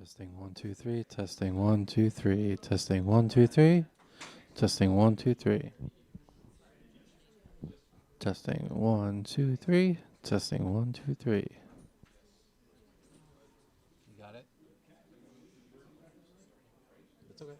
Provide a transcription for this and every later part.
Testing 1 2 3. Testing 1 2 3. Testing 1 2 3. Testing 1 2 3. Testing 1 2 3. Testing 1 2 3. You got it? It's okay.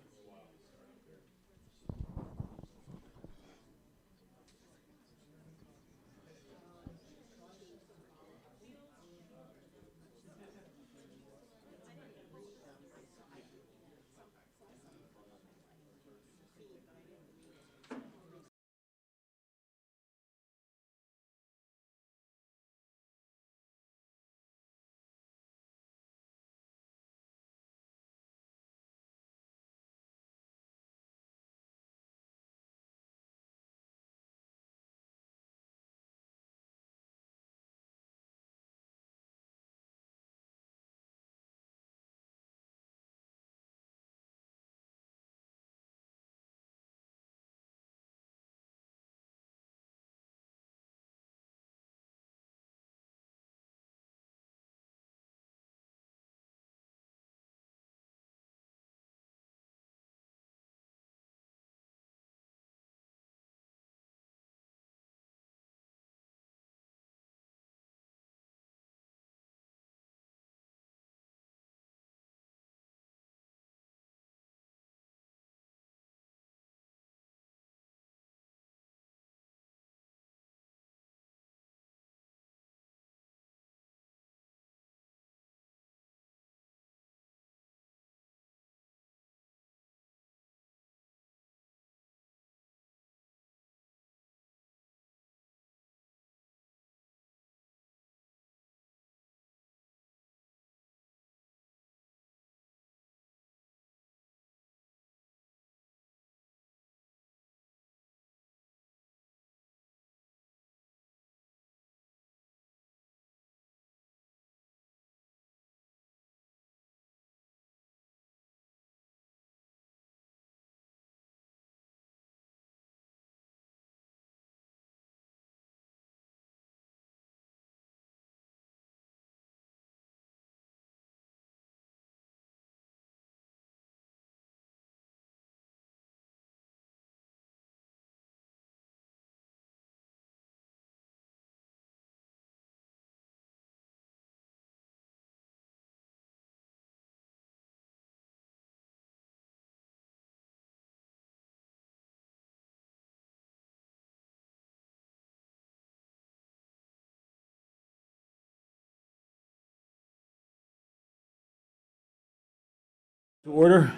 To order.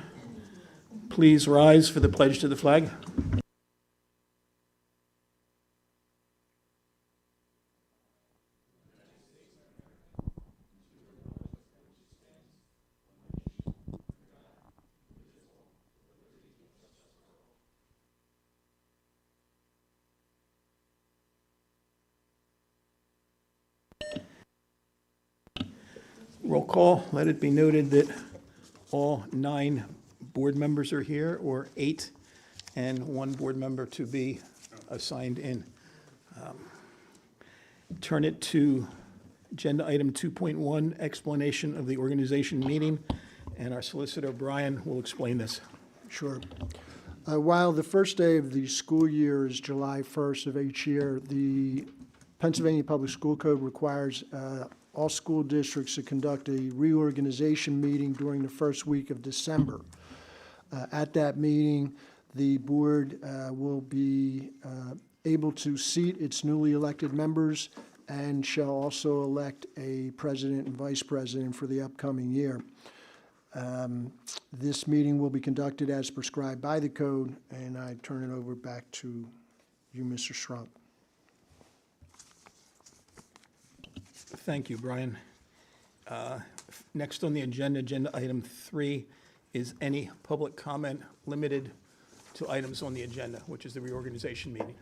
Please rise for the pledge to the flag. Roll call. Let it be noted that all 9 board members are here, or 8, and 1 board member to be assigned in. Turn it to agenda item 2.1, explanation of the organization meeting, and our solicitor, Brian, will explain this. Sure. While the first day of the school year is July 1st of each year, the Pennsylvania Public School Code requires all school districts to conduct a reorganization meeting during the first week of December. At that meeting, the board will be able to seat its newly elected members and shall also elect a president and vice president for the upcoming year. This meeting will be conducted as prescribed by the code, and I turn it over back to you, Mr. Strunk. Thank you, Brian. Next on the agenda, agenda item 3, is any public comment limited to items on the agenda, which is the reorganization meeting.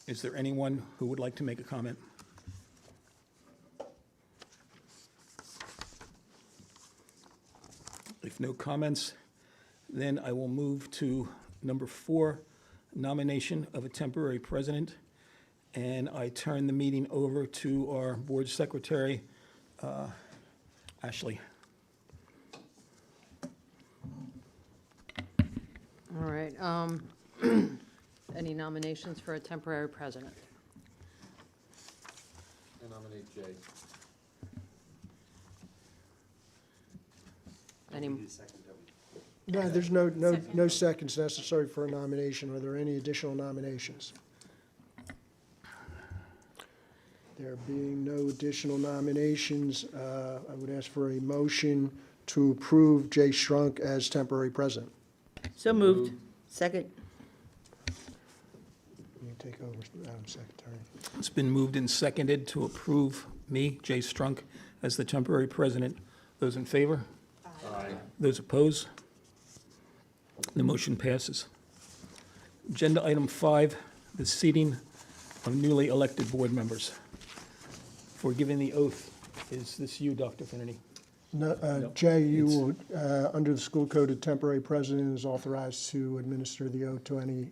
Is there anyone who would like to make a comment? If no comments, then I will move to number 4, nomination of a temporary president. And I turn the meeting over to our board secretary, Ashley. All right. Any nominations for a temporary president? I nominate Jay. Any, No, there's no seconds necessary for a nomination. Are there any additional nominations? There being no additional nominations, I would ask for a motion to approve Jay Strunk as temporary president. So moved. Second. You take over, Madam Secretary. It's been moved and seconded to approve me, Jay Strunk, as the temporary president. Those in favor? Aye. Those opposed? The motion passes. Agenda item 5, the seating of newly elected board members. For giving the oath, is this you, Dr. Finnerty? No, Jay, you will, under the school code, a temporary president is authorized to administer the oath to any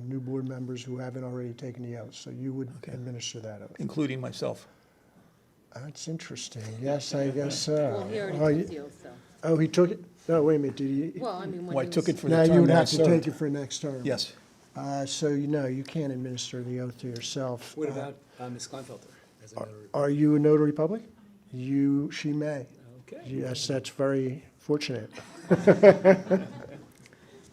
new board members who haven't already taken the oath. So you would Okay. administer that oath. Including myself. That's interesting. Yes, I guess so. well, he already Oh, took you- the oath, though. Oh, he took it? No, wait a minute, did he? Well, I mean, when Well, I he took was- it for Now the you term would that I have to take served. it for next term. Yes. So, you can't administer the oath to yourself. What about Ms. Kleinfelter as a notary? Are you a notary public? She may. Okay. Yes, that's very fortunate.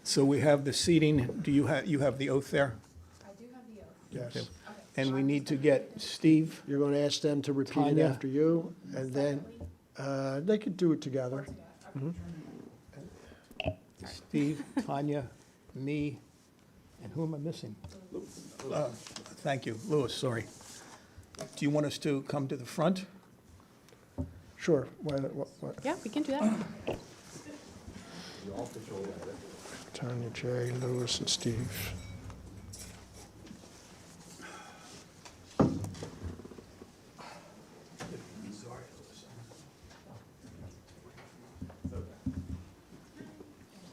So we have the seating. Do you have the oath there? I do have the oath. Yes. And we need to get Steve. You're going to ask them to repeat it Tanya. after you, and then they could do it together. Steve, Tanya, me, and who am I missing? Thank you, Louis, sorry. Do you want us to come to the front? Sure. Yeah, we can do that. Tanya, Jay, Lewis, and Steve.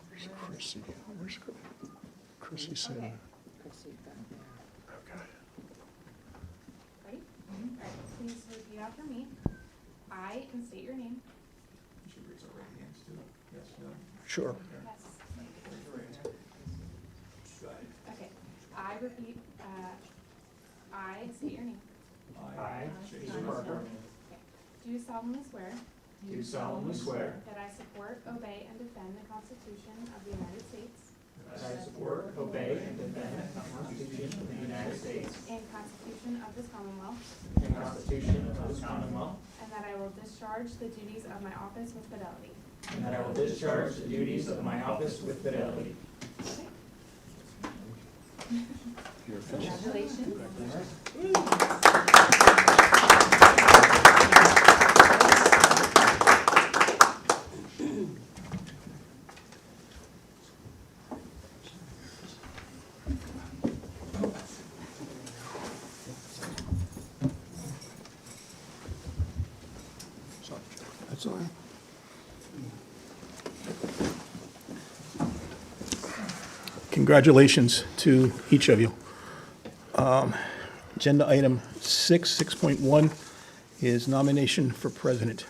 Where's Chrissy? Where's Chrissy sitting? Okay. Ready? All right, please repeat after me. I, and state your name. Sure. Yes. Okay, I repeat, I state your name. I, Jason Parker, Do solemnly swear do solemnly swear that I support, obey, and defend the Constitution of the United States that I support, obey, and defend the Constitution of the United States and Constitution of this Commonwealth, and the Constitution of this Commonwealth, and that I will discharge the duties of my office with fidelity. and that I will discharge the duties of my office with fidelity. Congratulations. That's all right. Congratulations to each of you. Agenda item 6.1 is nomination for president.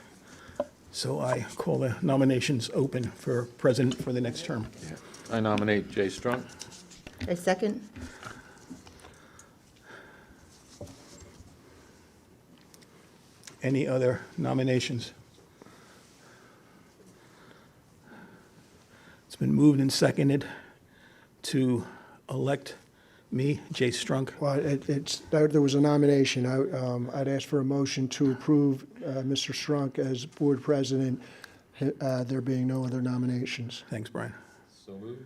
So I call the nominations open for president for the next term. I nominate Jay Strunk. A second. Any other nominations? It's been moved and seconded to elect me, Jay Strunk. Well, there was a nomination. I'd ask for a motion to approve Mr. Strunk as board president, there being no other nominations. Thanks, Brian. So moved.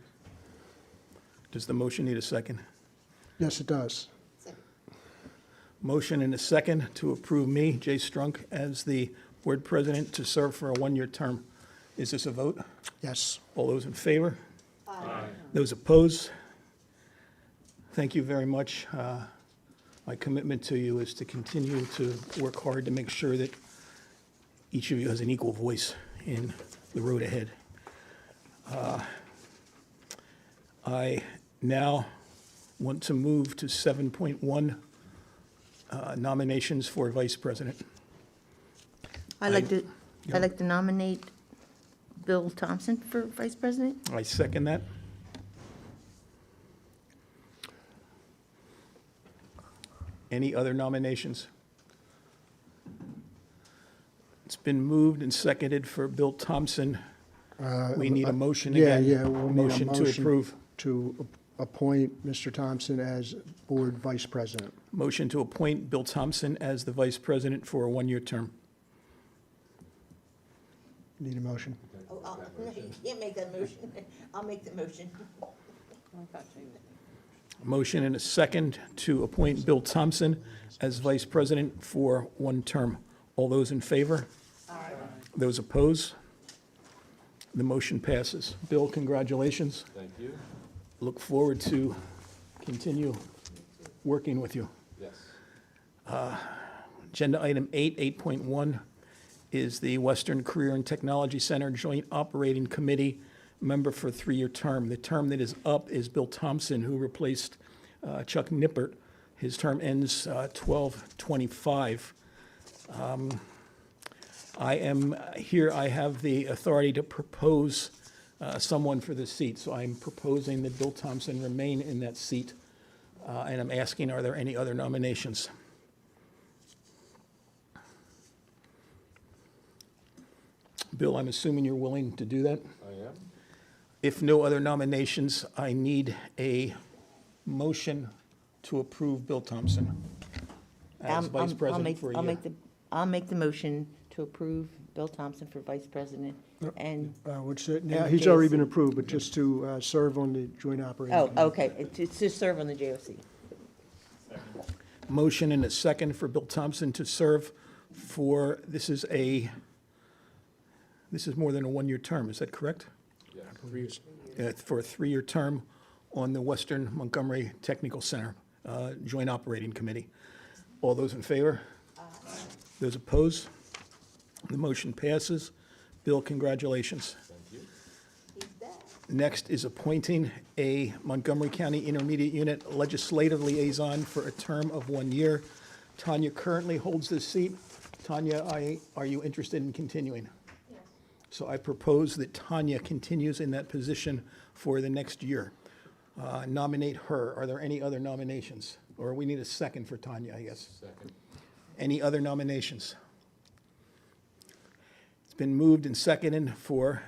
Does the motion need a second? Yes, it does. Motion and a second to approve me, Jay Strunk, as the board president to serve for a one-year term. Is this a vote? Yes. All those in favor? Aye. Those opposed? Thank you very much. My commitment to you is to continue to work hard to make sure that each of you has an equal voice in the road ahead. I now want to move to 7.1, nominations for vice president. I'd like to nominate Bill Thompson for vice president. I second that. Any other nominations? It's been moved and seconded for Bill Thompson. We need a motion Yeah, again. yeah, we'll need a Motion to approve. to appoint Mr. Thompson as board vice president. Motion to appoint Bill Thompson as the vice president for a one-year term. Need a motion? Oh, no, you can't make that motion. I'll make the motion. Motion and a second to appoint Bill Thompson as vice president for one term. All those in favor? Aye. Those opposed? The motion passes. Bill, congratulations. Thank you. Look forward to continue working with you. Yes. Agenda item 8.1 is the Western Career and Technology Center Joint Operating Committee member for a 3-year term. The term that is up is Bill Thompson, who replaced Chuck Nippert. His term ends 12/25. I am here, I have the authority to propose someone for this seat, so I'm proposing that Bill Thompson remain in that seat, and I'm asking, are there any other nominations? Bill, I'm assuming you're willing to do that? I am. If no other nominations, I need a motion to approve Bill Thompson as vice president for a year. I'll make the motion to approve Bill Thompson for vice president and, Now, he's already been approved, but just to serve on the joint operating. oh, committee. okay, it's to serve on the JOC. Motion and a second for Bill Thompson to serve for, this is more than a one-year term, is that correct? Yeah. For a 3-year term on the Western Montgomery Technical Center Joint Operating Committee. All those in favor? Those opposed? The motion passes. Bill, congratulations. Thank you. Next is appointing a Montgomery County Intermediate Unit Legislative Liaison for a term of 1 year. Tanya currently holds this seat. Tanya, are you interested in continuing? Yes. So I propose that Tanya continues in that position for the next year. Nominate her. Are there any other nominations? Or we need a second for Tanya, I guess. Second. Any other nominations? It's been moved and seconded for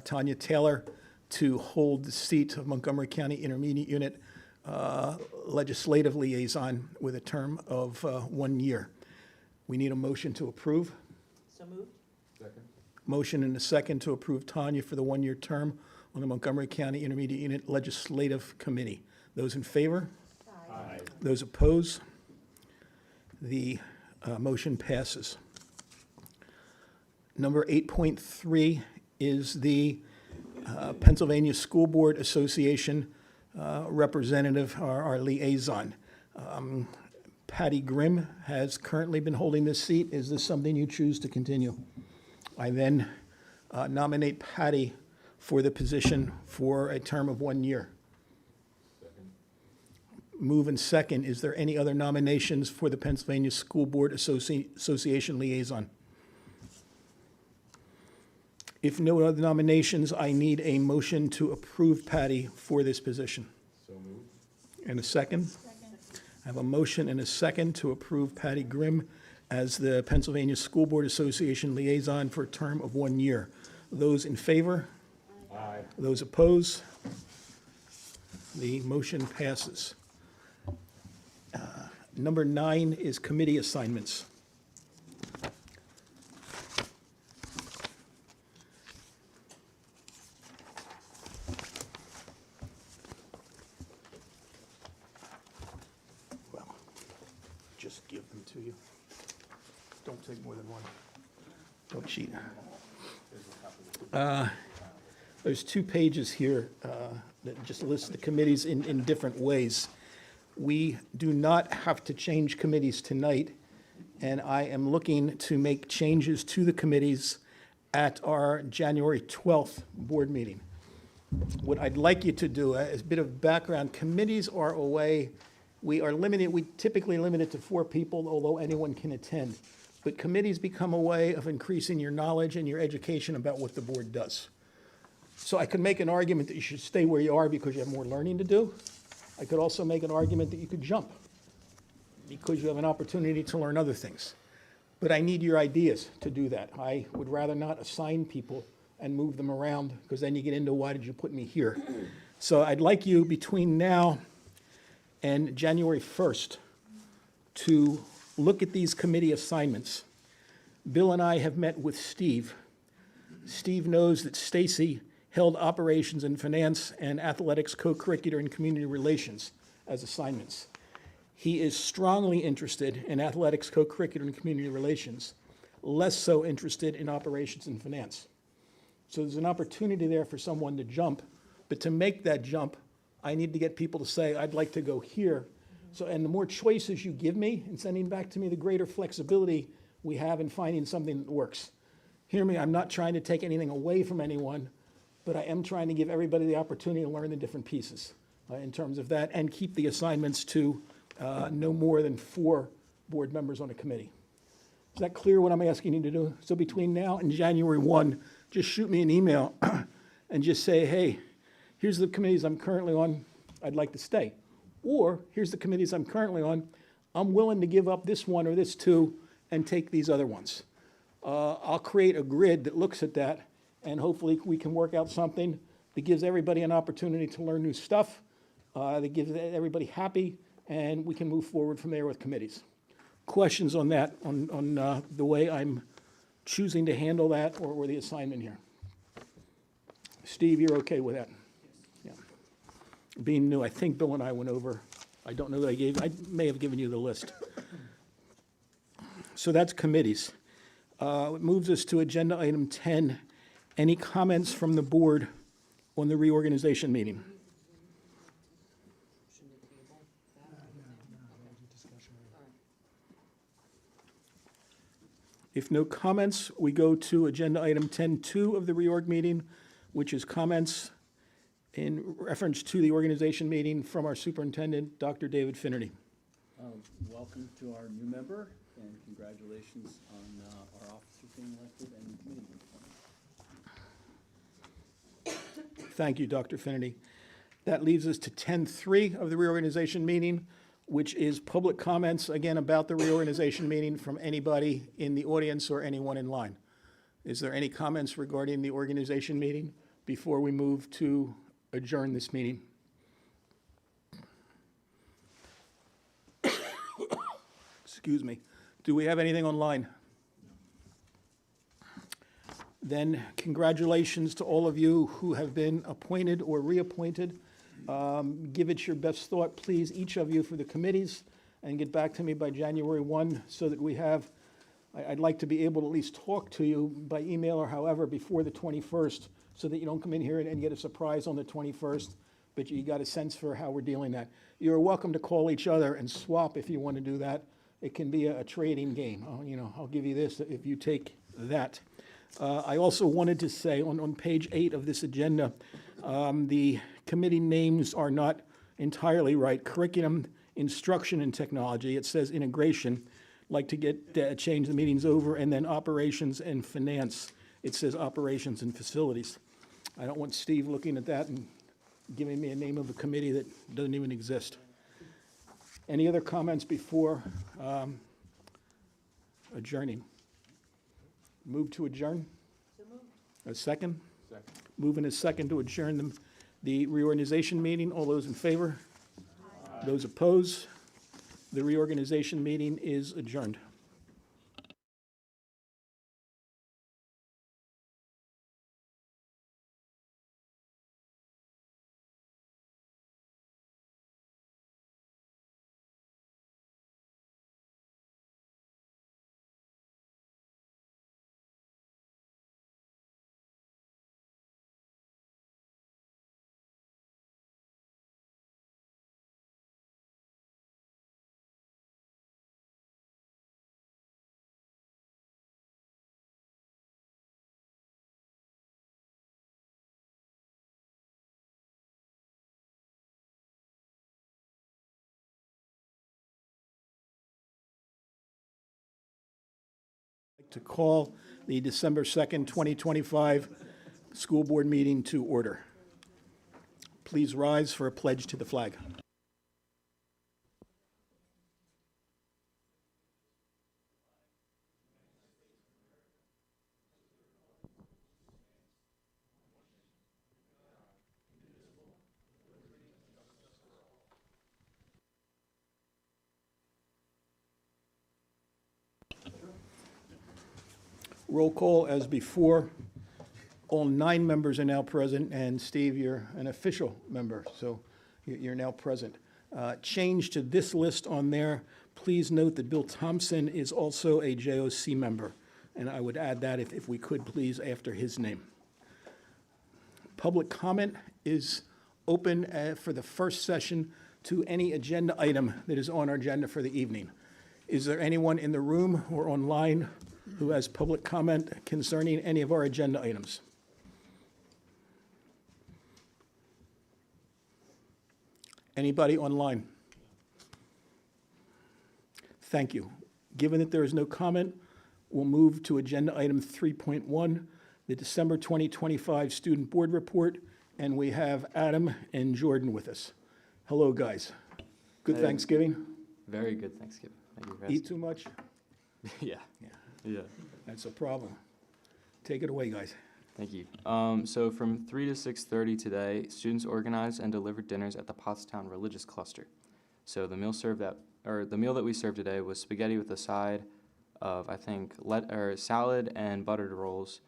Tanya Taylor to hold the seat of Montgomery County Intermediate Unit Legislative Liaison with a term of 1 year. We need a motion to approve. So moved? Second. Motion and a second to approve Tanya for the 1-year term on the Montgomery County Intermediate Unit Legislative Committee. Those in favor? Aye. Those opposed? The motion passes. Number 8.3 is the Pennsylvania School Board Association representative, our liaison. Patty Grimm has currently been holding this seat. Is this something you choose to continue? I then nominate Patty for the position for a term of 1 year. Second. Move and second. Is there any other nominations for the Pennsylvania School Board Association liaison? If no other nominations, I need a motion to approve Patty for this position. So moved. And a second? I have a motion and a second to approve Patty Grimm as the Pennsylvania School Board Association liaison for a term of 1 year. Those in favor? Aye. Those opposed? The motion passes. Number 9 is committee assignments. Well, just give them to you. Don't take more than one. Don't cheat. There's 2 pages here that just list the committees in different ways. We do not have to change committees tonight, and I am looking to make changes to the committees at our January 12th board meeting. What I'd like you to do, as a bit of background, committees are a way, we typically limit it to 4 people, although anyone can attend. But committees become a way of increasing your knowledge and your education about what the board does. So I could make an argument that you should stay where you are because you have more learning to do. I could also make an argument that you could jump. because you have an opportunity to learn other things. But I need your ideas to do that. I would rather not assign people and move them around, because then you get into, why did you put me here? So I'd like you, between now and January 1st, to look at these committee assignments. Bill and I have met with Steve. Steve knows that Stacy held operations and finance and athletics, co-curricular, and community relations as assignments. He is strongly interested in athletics, co-curricular, and community relations, less so interested in operations and finance. So there's an opportunity there for someone to jump, but to make that jump, I need to get people to say, I'd like to go here. So, and the more choices you give me and sending back to me, the greater flexibility we have in finding something that works. Hear me, I'm not trying to take anything away from anyone, but I am trying to give everybody the opportunity to learn the different pieces in terms of that, and keep the assignments to no more than 4 board members on a committee. Is that clear what I'm asking you to do? So between now and January 1, just shoot me an email and just say, hey, here's the committees I'm currently on, I'd like to stay. Or here's the committees I'm currently on, I'm willing to give up this one or this two and take these other ones. I'll create a grid that looks at that, and hopefully we can work out something that gives everybody an opportunity to learn new stuff, that gives everybody happy, and we can move forward from there with committees. Questions on that, on the way I'm choosing to handle that, or the assignment here? Steve, you're okay with that? Yeah. Being new, I think Bill and I went over, I don't know that I may have given you the list. So that's committees. It moves us to agenda item 10. Any comments from the board on the reorganization meeting? If no comments, we go to agenda item 10.2 of the reorg meeting, which is comments in reference to the organization meeting from our superintendent, Dr. David Finnerty. Welcome to our new member, and congratulations on our officers being elected and committee appointment. Thank you, Dr. Finnerty. That leaves us to 10.3 of the reorganization meeting, which is public comments, again, about the reorganization meeting from anybody in the audience or anyone in line. Is there any comments regarding the organization meeting before we move to adjourn this meeting? Excuse me. Do we have anything online? Then congratulations to all of you who have been appointed or reappointed. Give it your best thought, please, each of you, for the committees, and get back to me by January 1 so that we have, I'd like to be able to at least talk to you by email or however before the 21st, so that you don't come in here and get a surprise on the 21st, but you got a sense for how we're dealing that. You're welcome to call each other and swap if you want to do that. It can be a trading game. I'll give you this if you take that. I also wanted to say on page 8 of this agenda, the committee names are not entirely right. Curriculum, instruction, and technology. It says integration. Like to get change the meetings over, and then operations and finance. It says operations and facilities. I don't want Steve looking at that and giving me a name of a committee that doesn't even exist. Any other comments before adjourning? Move to adjourn? A second? Second. Move in a second to adjourn the reorganization meeting. All those in favor? Aye. Those opposed? The reorganization meeting is adjourned. To call the December 2nd, 2025 school board meeting to order. Please rise for a pledge to the flag. Roll call as before. All 9 members are now present, and Steve, you're an official member, so you're now present. Change to this list on there, please note that Bill Thompson is also a JOC member, and I would add that if we could, please, after his name. Public comment is open for the first session to any agenda item that is on our agenda for the evening. Is there anyone in the room or online who has public comment concerning any of our agenda items? Anybody online? Thank you. Given that there is no comment, we'll move to agenda item 3.1, the December 2025 Student Board Report, and we have Adam and Jordan with us. Hello, guys. Good Hey. Thanksgiving? Very good Thanksgiving. Thank you for Eat asking. too much? Yeah. Yeah. That's a problem. Take it away, guys. Thank you. So from 3 to 6:30 today, students organized and delivered dinners at the Pottstown Religious Cluster. So the meal that we served today was spaghetti with a side of, I think, salad and buttered rolls,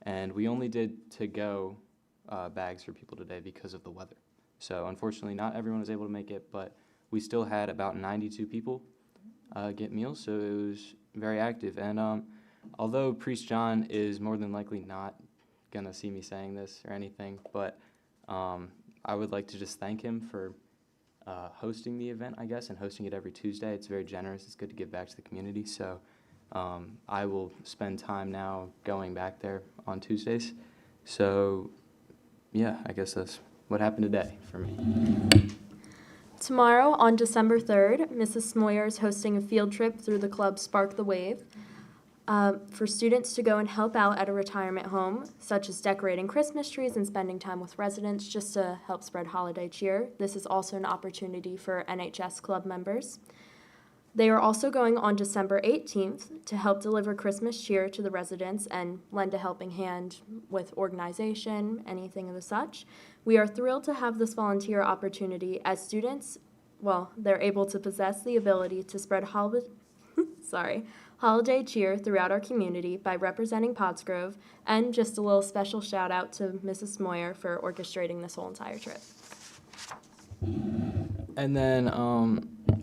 and we only did to-go bags for people today because of the weather. So unfortunately, not everyone was able to make it, but we still had about 92 people get meals, so it was very active. And although Priest John is more than likely not gonna see me saying this or anything, but I would like to just thank him for hosting the event, I guess, and hosting it every Tuesday. It's very generous. It's good to give back to the community. So I will spend time now going back there on Tuesdays. So yeah, I guess that's what happened today for me. Tomorrow, on December 3rd, Mrs. Smoyer is hosting a field trip through the club Spark the Wave for students to go and help out at a retirement home, such as decorating Christmas trees and spending time with residents just to help spread holiday cheer. This is also an opportunity for NHS club members. They are also going on December 18th to help deliver Christmas cheer to the residents and lend a helping hand with organization, anything of the such. We are thrilled to have this volunteer opportunity as students, they're able to possess the ability to spread holiday cheer throughout our community by representing Pottsgrove, and just a little special shout out to Mrs. Smoyer for orchestrating this whole entire trip. And then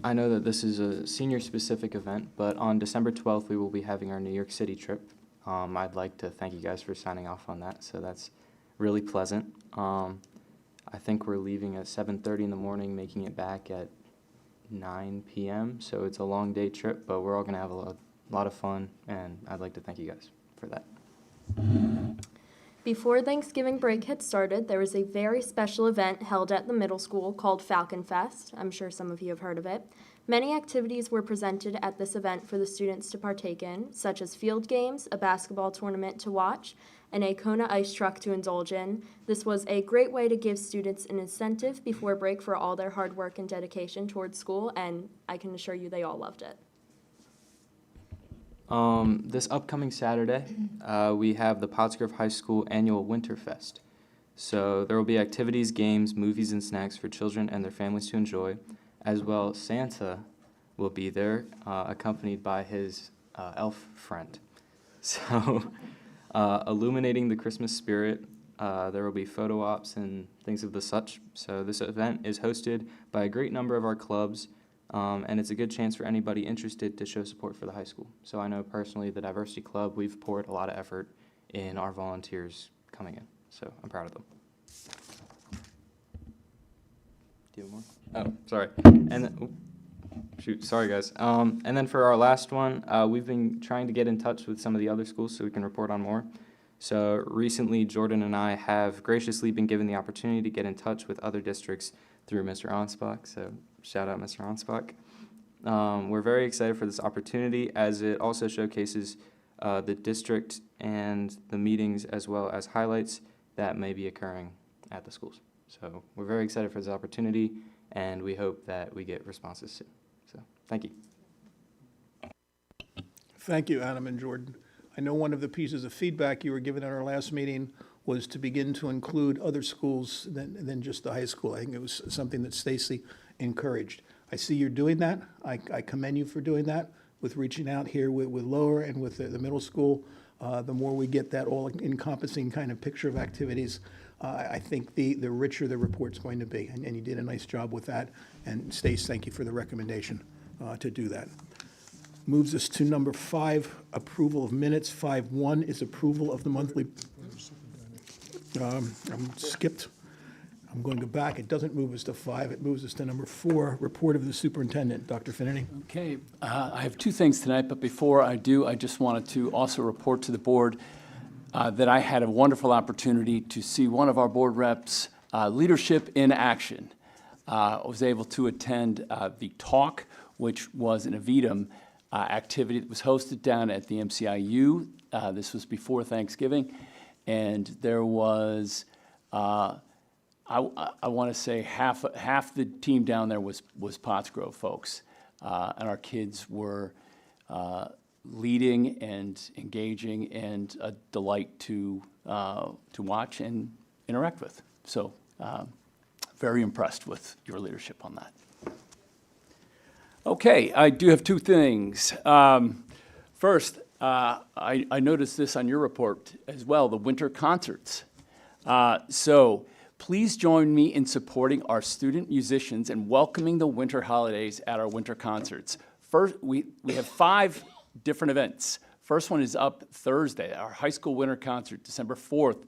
I know that this is a senior-specific event, but on December 12th, we will be having our New York City trip. I'd like to thank you guys for signing off on that, so that's really pleasant. I think we're leaving at 7:30 in the morning, making it back at 9 p.m., so it's a long day trip, but we're all going to have a lot of fun, and I'd like to thank you guys for that. Before Thanksgiving break had started, there was a very special event held at the middle school called Falcon Fest. I'm sure some of you have heard of it. Many activities were presented at this event for the students to partake in, such as field games, a basketball tournament to watch, and a Kona ice truck to indulge in. This was a great way to give students an incentive before break for all their hard work and dedication towards school, and I can assure you they all loved it. This upcoming Saturday, we have the Pottsgrove High School Annual Winter Fest. So there will be activities, games, movies, and snacks for children and their families to enjoy. As well, Santa will be there, accompanied by his elf friend. So, illuminating the Christmas spirit, there will be photo ops and things of the such. So this event is hosted by a great number of our clubs, and it's a good chance for anybody interested to show support for the high school. So I know personally the Diversity Club, we've poured a lot of effort in our volunteers coming in. So I'm proud of them. Do you have more? Oh, sorry. And then, sorry guys. And then for our last one, we've been trying to get in touch with some of the other schools so we can report on more. So recently, Jordan and I have graciously been given the opportunity to get in touch with other districts through Mr. Onspach. So shout out Mr. Onspach. We're very excited for this opportunity as it also showcases the district and the meetings as well as highlights that may be occurring at the schools. So we're very excited for this opportunity, and we hope that we get responses soon. So thank you. Thank you, Adam and Jordan. I know one of the pieces of feedback you were given at our last meeting was to begin to include other schools than just the high school. I think it was something that Stacy encouraged. I see you're doing that. I commend you for doing that with reaching out here with Lower and with the middle school. The more we get that all-encompassing kind of picture of activities, I think the richer the report's going to be. And you did a nice job with that. And Stace, thank you for the recommendation to do that. Moves us to number 5, approval of minutes. 5.1 is approval of the monthly. I'm skipped. I'm going to go back. It doesn't move us to 5. It moves us to number 4, report of the superintendent. Dr. Finnerty. Okay, I have two things tonight, but before I do, I just wanted to also report to the board that I had a wonderful opportunity to see one of our board reps' leadership in action. I was able to attend the talk, which was an Avidum activity that was hosted down at the MCIU. This was before Thanksgiving, and there was, I want to say half the team down there was Pottsgrove folks, and our kids were leading and engaging and a delight to watch and interact with. So, very impressed with your leadership on that. Okay, I do have two things. First, I noticed this on your report as well, the winter concerts. So please join me in supporting our student musicians and welcoming the winter holidays at our winter concerts. First, we have 5 different events. First one is up Thursday, our high school winter concert, December 4th.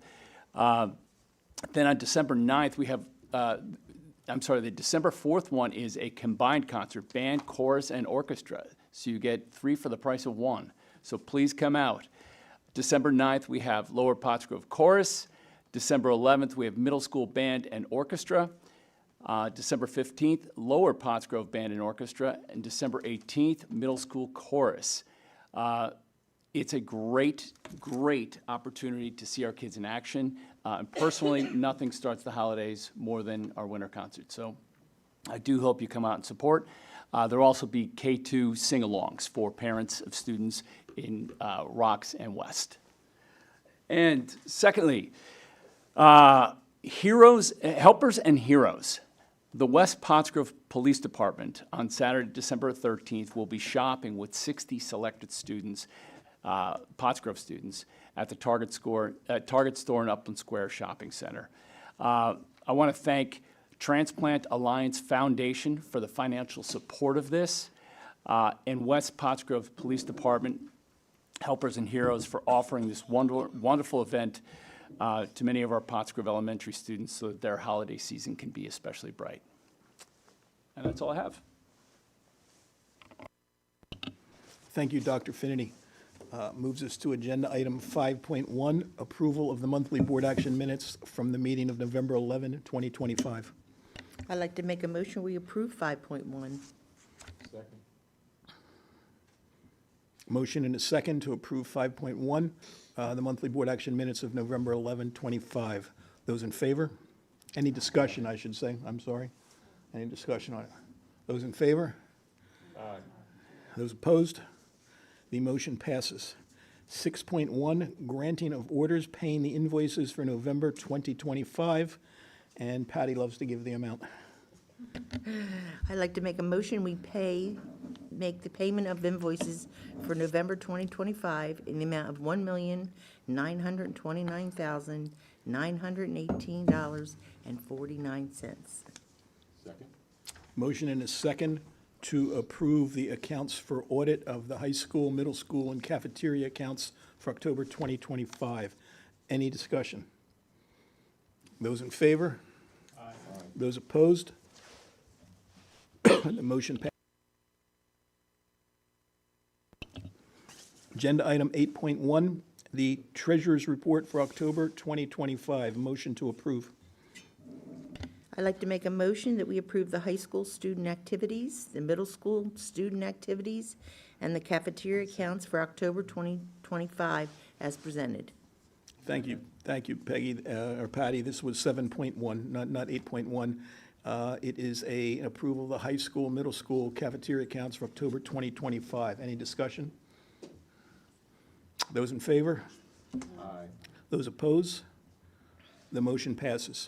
Then on December 9th, we have the December 4th one is a combined concert, band, chorus, and orchestra. So you get 3 for the price of 1. So please come out. December 9th, we have Lower Pottsgrove Chorus. December 11th, we have middle school band and orchestra. December 15th, Lower Pottsgrove Band and Orchestra. And December 18th, middle school chorus. It's a great, great opportunity to see our kids in action. And personally, nothing starts the holidays more than our winter concert. So I do hope you come out and support. There will also be K2 sing-alongs for parents of students in Rocks and West. And secondly, helpers and heroes. The West Pottsgrove Police Department on Saturday, December 13th, will be shopping with 60 selected students, Pottsgrove students, at the Target store in Upland Square Shopping Center. I want to thank Transplant Alliance Foundation for the financial support of this, and West Pottsgrove Police Department, Helpers and Heroes, for offering this wonderful event to many of our Pottsgrove elementary students so that their holiday season can be especially bright. And that's all I have. Thank you, Dr. Finnerty. Moves us to agenda item 5.1, approval of the monthly board action minutes from the meeting of November 11, 2025. I'd like to make a motion, we approve 5.1. Motion and a second to approve 5.1, the monthly board action minutes of November 11, 25. Those in favor? Any discussion, I should say. I'm sorry. Any discussion on it? Those in favor? Aye. Those opposed? The motion passes. 6.1, granting of orders paying the invoices for November 2025. And Patty loves to give the amount. I'd like to make a motion, we make the payment of invoices for November 2025 in the amount of $1,929,918.49. Motion and a second to approve the accounts for audit of the high school, middle school, and cafeteria accounts for October 2025. Any discussion? Those in favor? Aye. Those opposed? The motion passes. Agenda item 8.1, the treasurer's report for October 2025. Motion to approve. I'd like to make a motion that we approve the high school student activities, the middle school student activities, and the cafeteria accounts for October 2025 as presented. Thank you, Peggy, or Patty. This was 7.1, not 8.1. It is an approval of the high school, middle school cafeteria accounts for October 2025. Any discussion? Those in favor? Aye. Those opposed? The motion passes.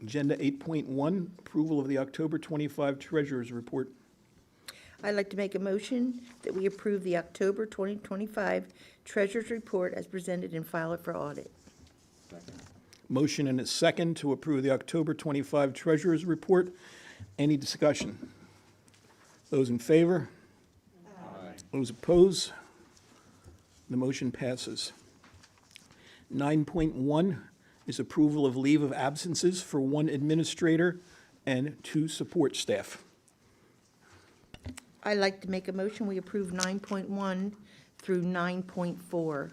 Agenda 8.1, approval of the October 25 treasurer's report. I'd like to make a motion that we approve the October 2025 Treasurers' Report as presented and file it for audit. Motion and a second to approve the October 25 Treasurers' Report. Any discussion? Those in favor? Those opposed? The motion passes. 9.1 is approval of leave of absences for 1 administrator and 2 support staff. I'd like to make a motion, we approve 9.1 through 9.4.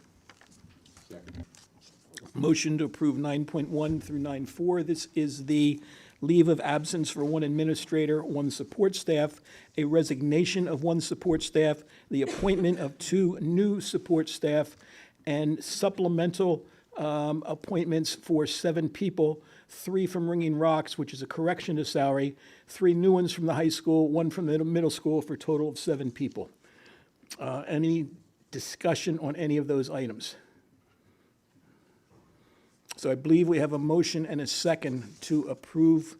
Motion to approve 9.1 through 9.4. This is the leave of absence for 1 administrator, 1 support staff, a resignation of 1 support staff, the appointment of 2 new support staff, and supplemental appointments for 7 people, 3 from Ringing Rocks, which is a correction to salary, 3 new ones from the high school, 1 from the middle school, for a total of 7 people. Any discussion on any of those items? So I believe we have a motion and a second to approve,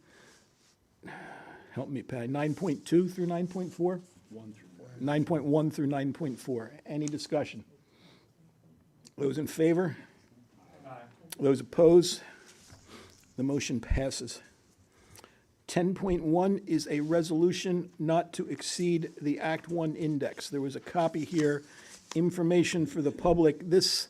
help me, Pat, 9.2 through 9.4? 9.1 through 9.4. Any discussion? Those in favor? Those opposed? The motion passes. 10.1 is a resolution not to exceed the Act 1 index. There was a copy here, information for the public. This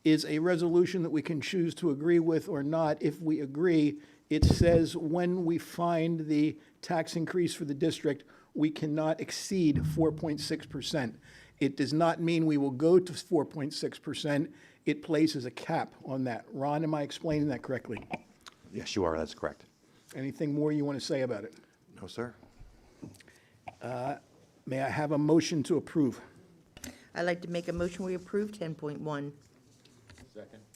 is a resolution that we can choose to agree with or not. If we agree, it says when we find the tax increase for the district, we cannot exceed 4.6%. It does not mean we will go to 4.6%. It places a cap on that. Ron, am I explaining that correctly? Yes, you are. That's correct. Anything more you want to say about it? No, sir. May I have a motion to approve? I'd like to make a motion, we approve 10.1.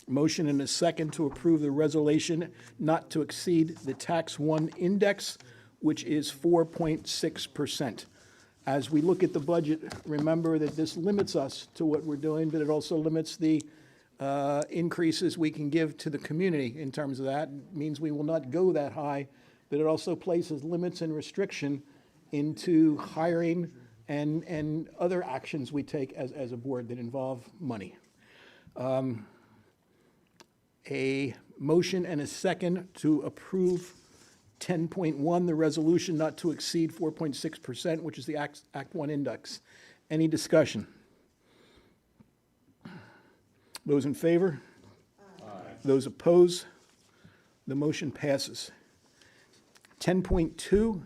Motion and a second to approve the resolution not to exceed the Tax 1 index, which is 4.6%. As we look at the budget, remember that this limits us to what we're doing, but it also limits the increases we can give to the community in terms of that. It means we will not go that high, but it also places limits and restriction into hiring and other actions we take as a board that involve money. A motion and a second to approve 10.1, the resolution not to exceed 4.6%, which is the Act 1 index. Any discussion? Those in favor? Those opposed? The motion passes. 10.2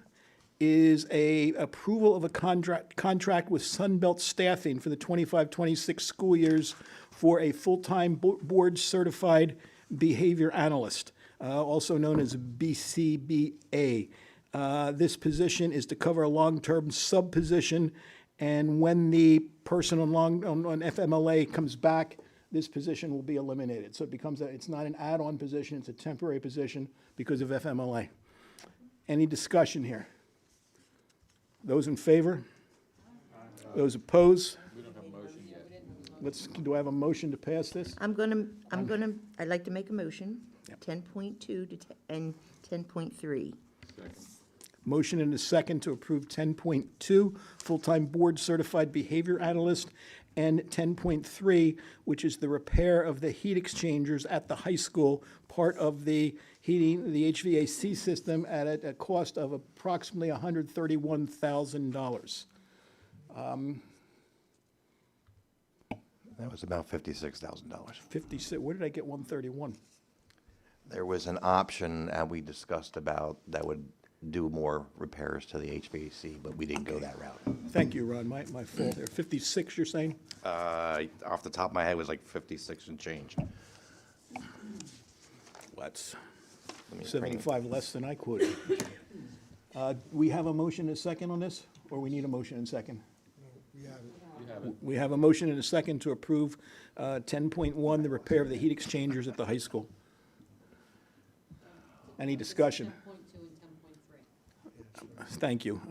is a approval of a contract with Sunbelt Staffing for the 25-26 school years for a full-time board-certified behavior analyst, also known as BCBA. This position is to cover a long-term sub-position, and when the person on FMLA comes back, this position will be eliminated. So it becomes it's not an add-on position, it's a temporary position because of FMLA. Any discussion here? Those in favor? Those opposed? We don't have a motion yet. Do I have a motion to pass this? I'd like to make a motion, 10.2 and 10.3. Motion and a second to approve 10.2, full-time board-certified behavior analyst, and 10.3, which is the repair of the heat exchangers at the high school, part of the heating, the HVAC system at a cost of approximately $131,000. That was about $56,000. 56, where did I get 131? There was an option we discussed about that would do more repairs to the HVAC, but we didn't go that route. Thank you, Ron, my fault there. 56, you're saying? Off the top of my head, it was like 56 and change. That's 75 less than I quoted. We have a motion and a second on this, or we need a motion and second? We have a motion and a second to approve 10.1, the repair of the heat exchangers at the high school. Any discussion? 10.2 and 10.3. Thank you.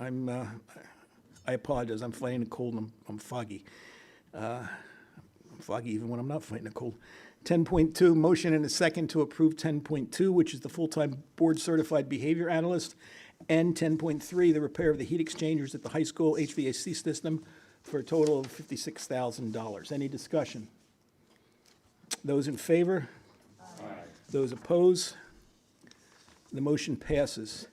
I apologize. I'm fighting a cold and I'm foggy. I'm foggy even when I'm not fighting a cold. 10.2, motion and a second to approve 10.2, which is the full-time board-certified behavior analyst, and 10.3, the repair of the heat exchangers at the high school HVAC system for a total of $56,000. Any discussion? Those in favor? Those opposed? The motion passes.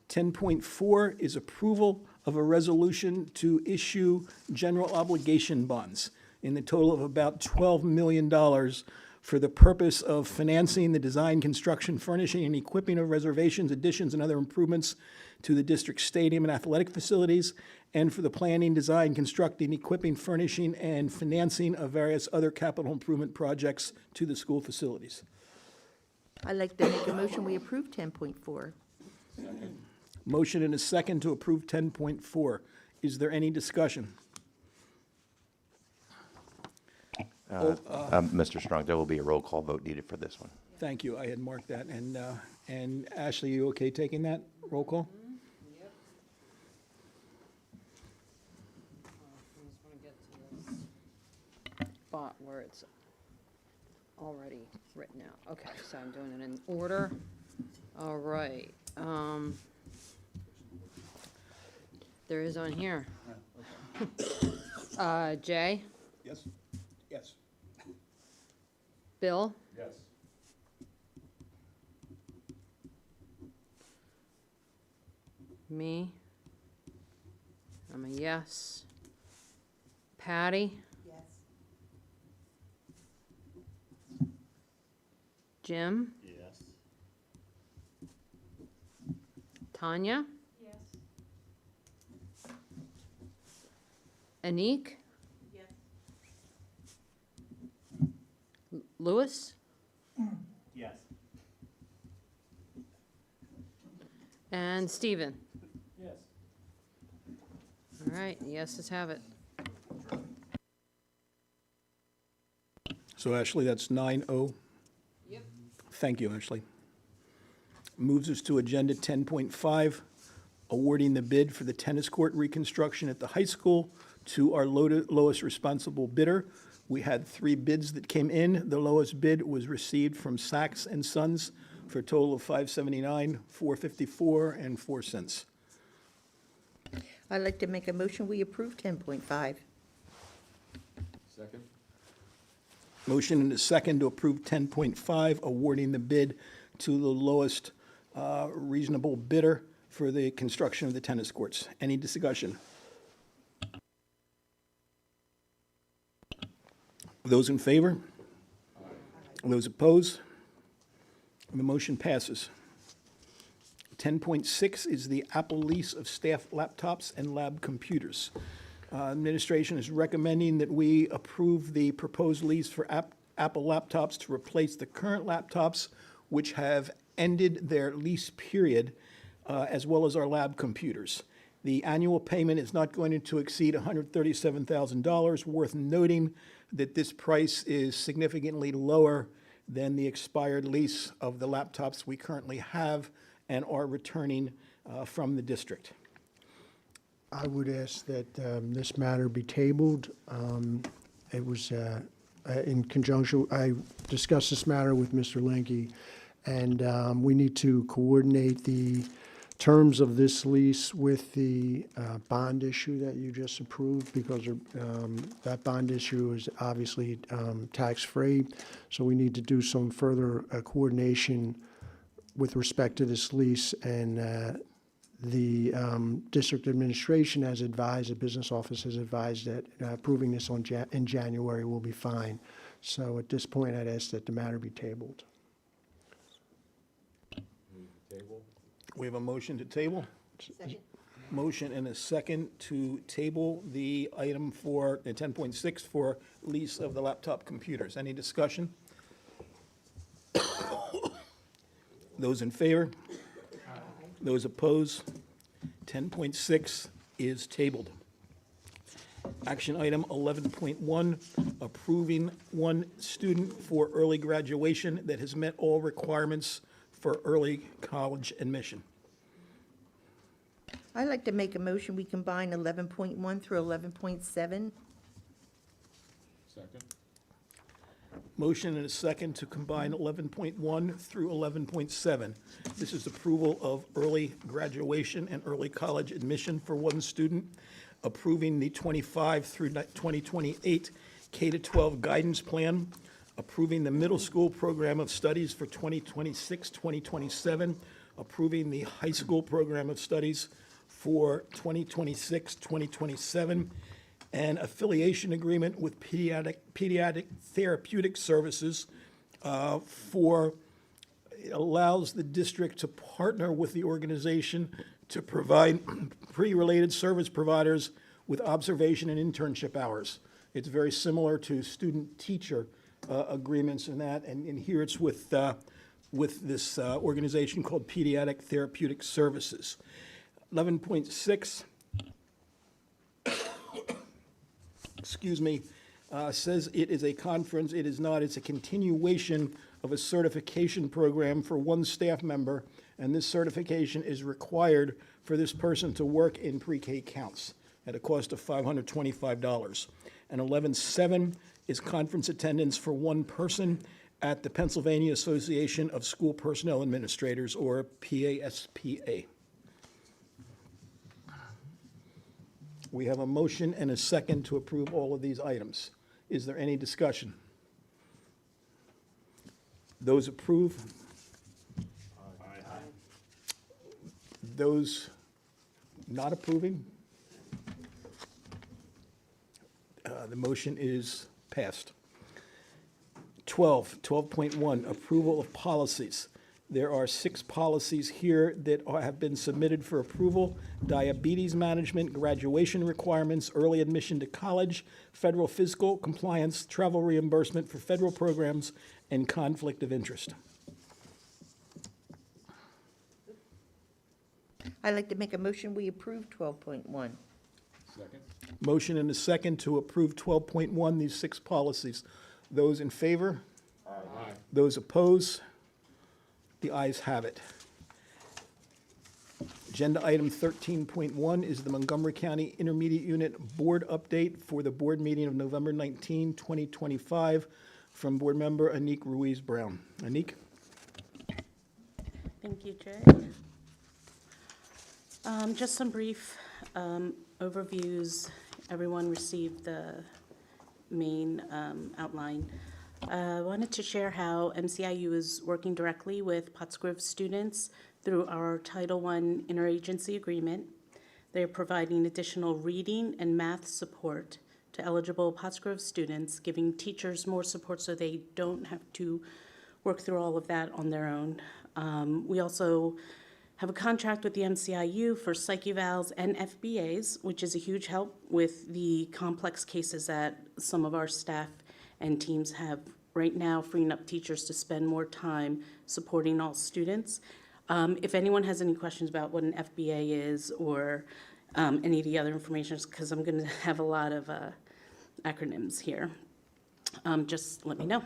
10.4 is approval of a resolution to issue general obligation bonds in the total of about $12 million for the purpose of financing the design, construction, furnishing, and equipping of reservations, additions, and other improvements to the district stadium and athletic facilities, and for the planning, design, constructing, equipping, furnishing, and financing of various other capital improvement projects to the school facilities. I'd like to make a motion, we approve 10.4. Motion and a second to approve 10.4. Is there any discussion? Mr. Strong, there will be a roll call vote needed for this one. Thank you, I had marked that. And Ashley, you okay taking that roll call? Yep. I just want to get to this spot where it's already written out. Okay, so I'm doing it in order. All right. There is on here. Jay, Yes. Yes. Bill, Yes. me. I'm a yes. Patty? Yes. Jim? Yes. Tanya? Yes. Anik? Yes. Louis? Yes. And Stephen? Yes. All right, yeses have it. So Ashley, that's 9-0. Yep. Thank you, Ashley. Moves us to Agenda 10.5, awarding the bid for the tennis court reconstruction at the high school to our lowest responsible bidder. We had 3 bids that came in. The lowest bid was received from Sachs and Sons for a total of $579, $454, and 4 cents. I'd like to make a motion, we approve 10.5. Second? Motion and a second to approve 10.5, awarding the bid to the lowest reasonable bidder for the construction of the tennis courts. Any discussion? Those in favor? Those opposed? The motion passes. 10.6 is the Apple lease of staff laptops and lab computers. Administration is recommending that we approve the proposed lease for Apple laptops to replace the current laptops which have ended their lease period, as well as our lab computers. The annual payment is not going to exceed $137,000. Worth noting that this price is significantly lower than the expired lease of the laptops we currently have and are returning from the district. I would ask that this matter be tabled. It was in conjunction, I discussed this matter with Mr. Lenke, and we need to coordinate the terms of this lease with the bond issue that you just approved, because that bond issue is obviously tax-free. So we need to do some further coordination with respect to this lease, and the district administration has advised, the business office has advised that approving this in January will be fine. So at this point, I'd ask that the matter be tabled. Table? We have a motion to table. Second. Motion and a second to table the item for 10.6 for lease of the laptop computers. Any discussion? Those in favor? Those opposed? 10.6 is tabled. Action item 11.1, approving one student for early graduation that has met all requirements for early college admission. I'd like to make a motion, we combine 11.1 through 11.7. Second? Motion and a second to combine 11.1 through 11.7. This is approval of early graduation and early college admission for one student, approving the 25 through 2028 K-12 guidance plan, approving the middle school program of studies for 2026-2027, approving the high school program of studies for 2026-2027, and affiliation agreement with pediatric therapeutic services it allows the district to partner with the organization to provide pre-related service providers with observation and internship hours. It's very similar to student-teacher agreements and that, and here it's with this organization called Pediatric Therapeutic Services. 11.6, says it is a conference. It is not. It's a continuation of a certification program for one staff member, and this certification is required for this person to work in pre-K counts at a cost of $525. And 11.7 is conference attendance for one person at the Pennsylvania Association of School Personnel Administrators, or PASPA. We have a motion and a second to approve all of these items. Is there any discussion? Those approve? Those not approving? The motion is passed. 12.1, approval of policies. There are 6 policies here that have been submitted for approval: diabetes management, graduation requirements, early admission to college, federal fiscal compliance, travel reimbursement for federal programs, and conflict of interest. I'd like to make a motion, we approve 12.1. Motion and a second to approve 12.1, these 6 policies. Those in favor? Aye. Those opposed? The ayes have it. Agenda item 13.1 is the Montgomery County Intermediate Unit Board Update for the board meeting of November 19, 2025, from Board Member Anique Ruiz Brown. Anique? Thank you, Jay. Just some brief overviews. Everyone received the main outline. I wanted to share how MCIU is working directly with Pottsgrove students through our Title I interagency agreement. They're providing additional reading and math support to eligible Pottsgrove students, giving teachers more support so they don't have to work through all of that on their own. We also have a contract with the MCIU for psych evals and FBAs, which is a huge help with the complex cases that some of our staff and teams have right now, freeing up teachers to spend more time supporting all students. If anyone has any questions about what an FBA is or any of the other information, because I'm going to have a lot of acronyms here, just let me know.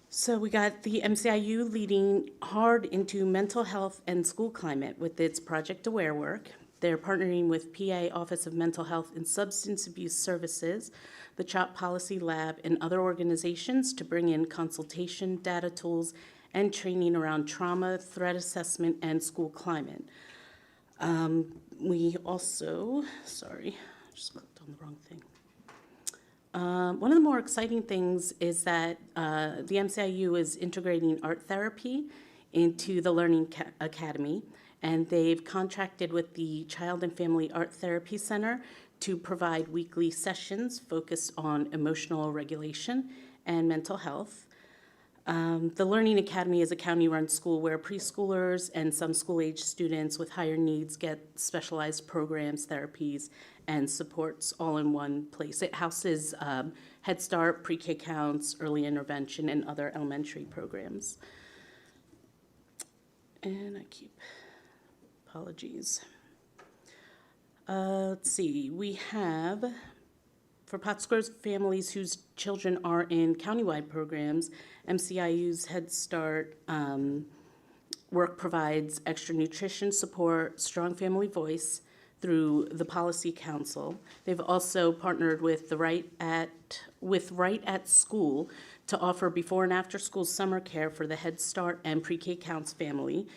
So we got the MCIU leading hard into mental health and school climate with its Project Aware work. They're partnering with PA Office of Mental Health and Substance Abuse Services, the CHOP Policy Lab, and other organizations to bring in consultation, data tools, and training around trauma, threat assessment, and school climate. We also, sorry, I just clicked on the wrong thing. One of the more exciting things is that the MCIU is integrating art therapy into the Learning Academy, and they've contracted with the Child and Family Art Therapy Center to provide weekly sessions focused on emotional regulation and mental health. The Learning Academy is a county-run school where preschoolers and some school-age students with higher needs get specialized programs, therapies, and supports all in one place. It houses Head Start, pre-K counts, early intervention, and other elementary programs. And apologies. Let's see, we have, for Pottsgrove families whose children are in countywide programs, MCIU's Head Start work provides extra nutrition support, strong family voice through the Policy Council. They've also partnered with Right at School to offer before and after school summer care for the Head Start and Pre-K Counts family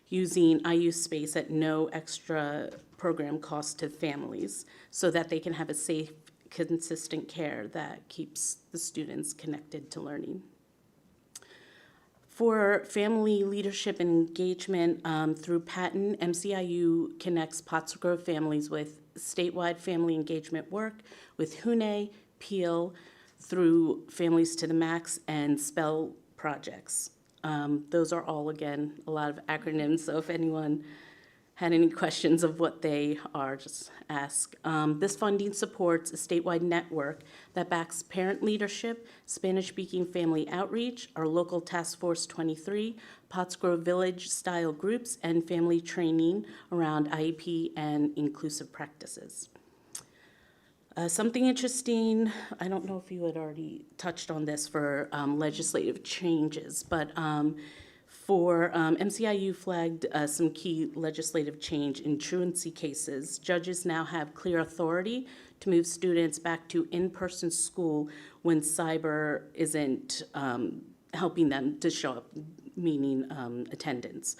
using IU space at no extra program cost to families so that they can have a safe, consistent care that keeps the students connected to learning. For family leadership and engagement through Patton, MCIU connects Pottsgrove families with statewide family engagement work with HUNE, Peel, through Families to the Max and SPELL projects. Those are all, again, a lot of acronyms, so if anyone had any questions of what they are, just ask. This funding supports a statewide network that backs parent leadership, Spanish-speaking family outreach, our local Task Force 23, Pottsgrove Village-style groups, and family training around IEP and inclusive practices. Something interesting, I don't know if you had already touched on this for legislative changes, but for MCIU flagged some key legislative change in truancy cases. Judges now have clear authority to move students back to in-person school when cyber isn't helping them to show up, meaning attendance.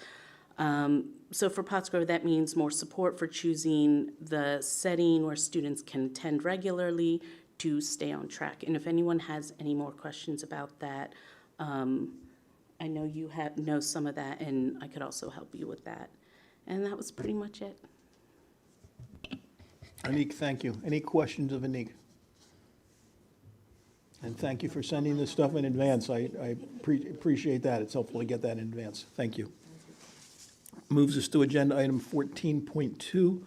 So for Pottsgrove, that means more support for choosing the setting where students can attend regularly to stay on track. And if anyone has any more questions about that, I know you know some of that, and I could also help you with that. And that was pretty much it. Anik, thank you. Any questions of Anik? And thank you for sending this stuff in advance. I appreciate that. It's helpful to get that in advance. Thank you. Moves us to agenda item 14.2,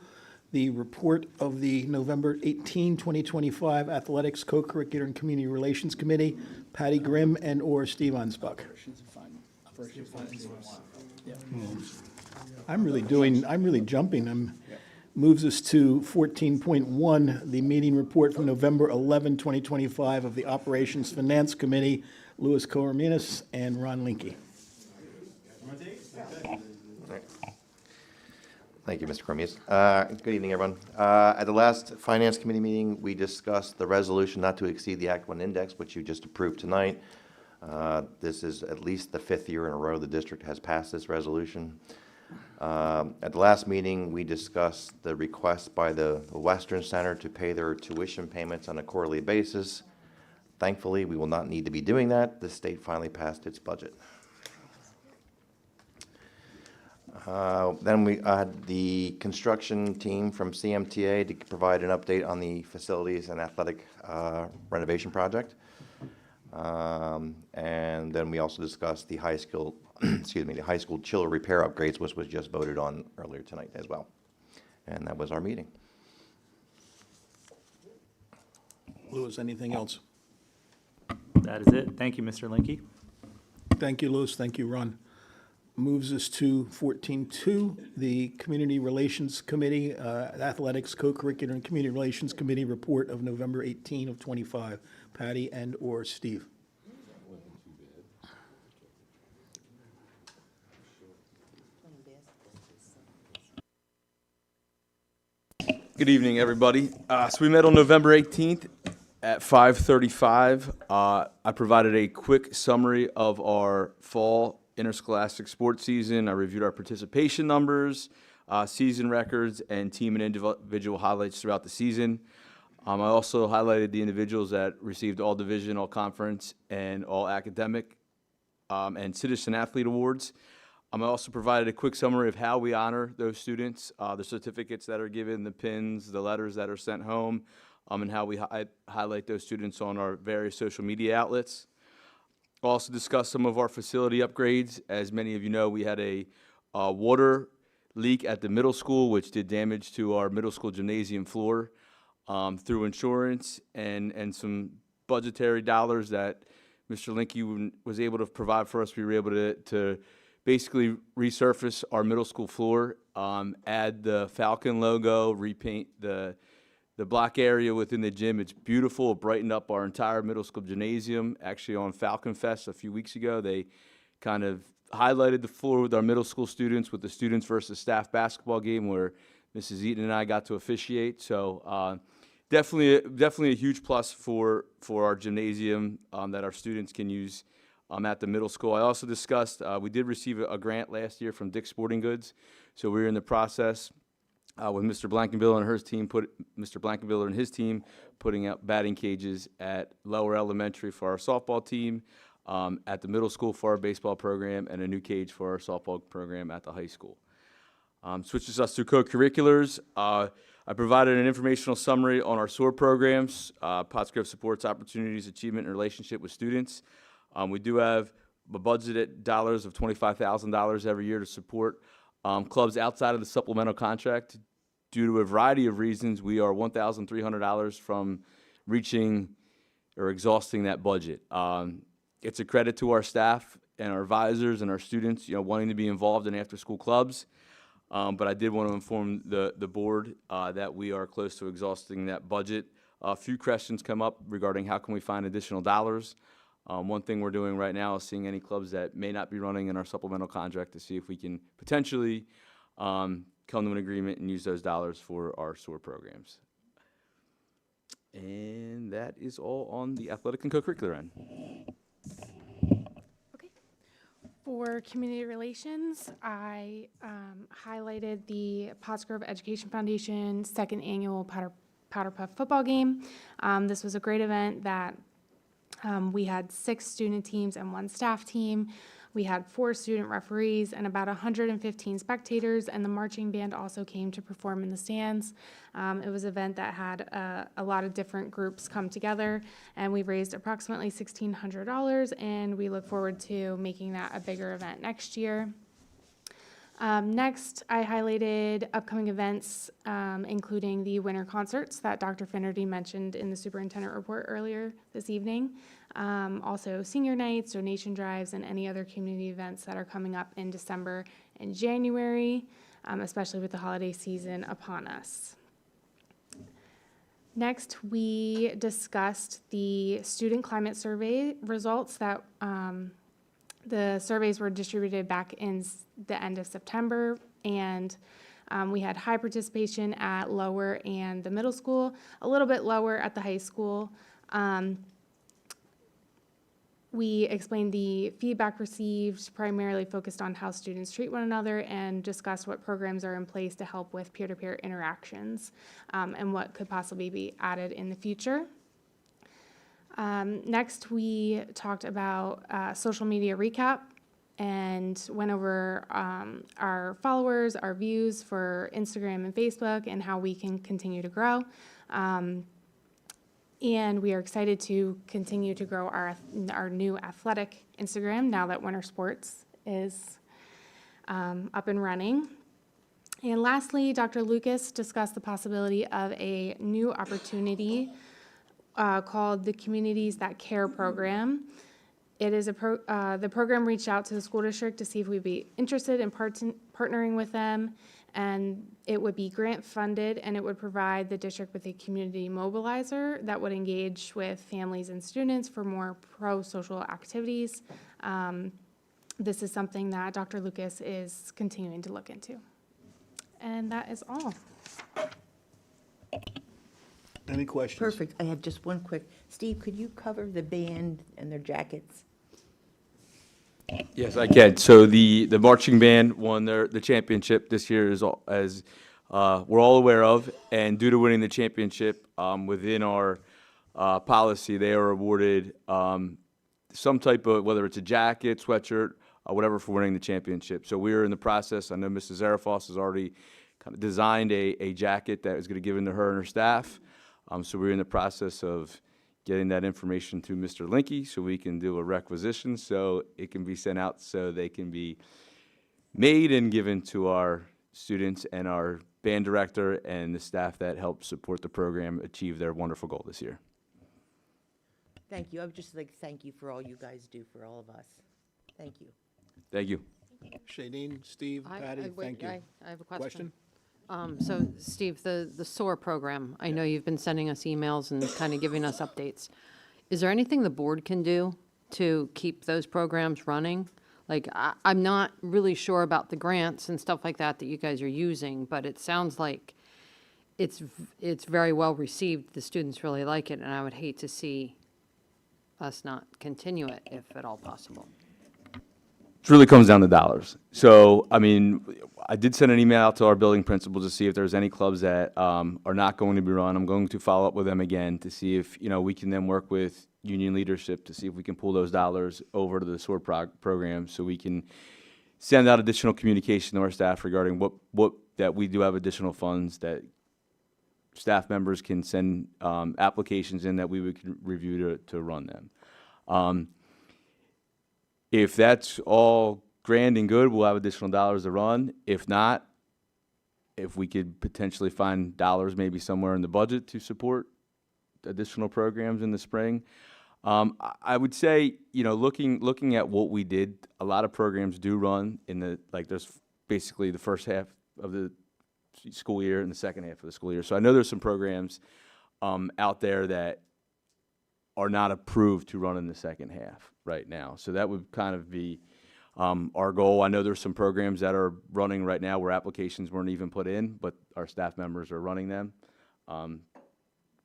the report of the November 18, 2025 Athletics Co-Curricular and Community Relations Committee, Patty Grimm and/or Steve Ansbach. I'm really jumping. Moves us to 14.1, the meeting report from November 11, 2025 of the Operations Finance Committee, Louis Corminas and Ron Linke. Thank you, Mr. Cormier. Good evening, everyone. At the last Finance Committee meeting, we discussed the resolution not to exceed the Act 1 index, which you just approved tonight. This is at least the 5th year in a row the district has passed this resolution. At the last meeting, we discussed the request by the Western Center to pay their tuition payments on a quarterly basis. Thankfully, we will not need to be doing that. The state finally passed its budget. Then we had the construction team from CMTA to provide an update on the facilities and athletic renovation project. And then we also discussed the high school, the high school chiller repair upgrades, which was just voted on earlier tonight as well. And that was our meeting. Louis, anything else? That is it. Thank you, Mr. Linke. Thank you, Louis. Thank you, Ron. Moves us to 14.2, the Community Relations Committee, Athletics Co-Curricular and Community Relations Committee report of November 18 of 25. Patty and/or Steve. Good evening, everybody. So we met on November 18th at 5:35. I provided a quick summary of our fall interscholastic sports season. I reviewed our participation numbers, season records, and team and individual highlights throughout the season. I also highlighted the individuals that received all division, all conference, and all academic and citizen athlete awards. I also provided a quick summary of how we honor those students, the certificates that are given, the pins, the letters that are sent home, and how we highlight those students on our various social media outlets. We'll also discuss some of our facility upgrades. As many of you know, we had a water leak at the middle school, which did damage to our middle school gymnasium floor. Through insurance and some budgetary dollars that Mr. Linke was able to provide for us, we were able to basically resurface our middle school floor, add the Falcon logo, repaint the block area within the gym. It's beautiful. It brightened up our entire middle school gymnasium. Actually, on Falcon Fest a few weeks ago, they kind of highlighted the floor with our middle school students with the students versus staff basketball game where Mrs. Eaton and I got to officiate. So Definitely a huge plus for our gymnasium that our students can use at the middle school. I also discussed, we did receive a grant last year from Dick's Sporting Goods, so we're in the process with Mr. Blankenville and his team putting up batting cages at Lower Elementary for our softball team, at the middle school for our baseball program, and a new cage for our softball program at the high school. Switches us to co-curriculars. I provided an informational summary on our SOAR programs. Pottsgrove supports opportunities, achievement, and relationship with students. We do have a budgeted dollars of $25,000 every year to support clubs outside of the supplemental contract. Due to a variety of reasons, we are $1,300 from reaching or exhausting that budget. It's a credit to our staff and our advisors and our students, wanting to be involved in after-school clubs. But I did want to inform the board that we are close to exhausting that budget. A few questions come up regarding how can we find additional dollars. One thing we're doing right now is seeing any clubs that may not be running in our supplemental contract to see if we can potentially come to an agreement and use those dollars for our SOAR programs. And that is all on the athletic and co-curricular end. For community relations, I highlighted the Pottsgrove Education Foundation second annual Powder Puff football game. This was a great event that we had 6 student teams and 1 staff team. We had 4 student referees and about 115 spectators, and the marching band also came to perform in the stands. It was an event that had a lot of different groups come together, and we raised approximately $1,600, and we look forward to making that a bigger event next year. Next, I highlighted upcoming events, including the winter concerts that Dr. Finnerty mentioned in the superintendent report earlier this evening. Also senior nights, donation drives, and any other community events that are coming up in December and January, especially with the holiday season upon us. Next, we discussed the student climate survey results that the surveys were distributed back in the end of September, and we had high participation at lower and the middle school, a little bit lower at the high school. We explained the feedback received, primarily focused on how students treat one another, and discussed what programs are in place to help with peer-to-peer interactions, and what could possibly be added in the future. Next, we talked about social media recap and went over our followers, our views for Instagram and Facebook, and how we can continue to grow. And we are excited to continue to grow our new athletic Instagram now that winter sports is up and running. And lastly, Dr. Lucas discussed the possibility of a new opportunity called the Communities That Care program. It is the program reached out to the school district to see if we'd be interested in partnering with them, and it would be grant funded, and it would provide the district with a community mobilizer that would engage with families and students for more pro-social activities. This is something that Dr. Lucas is continuing to look into. And that is all. Any questions? Perfect. I have just one quick. Steve, could you cover the band and their jackets? Yes, I can. So the marching band won the championship this year, as we're all aware of, and due to winning the championship, within our policy, they are awarded some type of, whether it's a jacket, sweatshirt, whatever, for winning the championship. So we're in the process. I know Mrs. Zarafos has already kind of designed a jacket that is going to give to her and her staff. So we're in the process of getting that information to Mr. Linky so we can do a requisition so it can be sent out so they can be made and given to our students and our band director and the staff that help support the program achieve their wonderful goal this year. Thank you. I would just like to thank you for all you guys do for all of us. Thank you. Thank you. Shadeen, Steve, Patty, thank you. I have a question. So, Steve, the SOAR program, I know you've been sending us emails and kind of giving us updates. Is there anything the board can do to keep those programs running? Like, I'm not really sure about the grants and stuff like that you guys are using, but it sounds like it's very well received. The students really like it, and I would hate to see us not continue it if at all possible. It really comes down to dollars. So, I mean, I did send an email out to our building principals to see if there's any clubs that are not going to be run. I'm going to follow up with them again to see if, we can then work with union leadership to see if we can pull those dollars over to the SOAR program so we can send out additional communication to our staff regarding that we do have additional funds that staff members can send applications in that we would review to run them. If that's all grand and good, we'll have additional dollars to run. If not, if we could potentially find dollars maybe somewhere in the budget to support additional programs in the spring. I would say, looking at what we did, a lot of programs do run there's basically the first half of the school year and the second half of the school year. So I know there's some programs out there that are not approved to run in the second half right now. So that would kind of be our goal. I know there's some programs that are running right now where applications weren't even put in, but our staff members are running them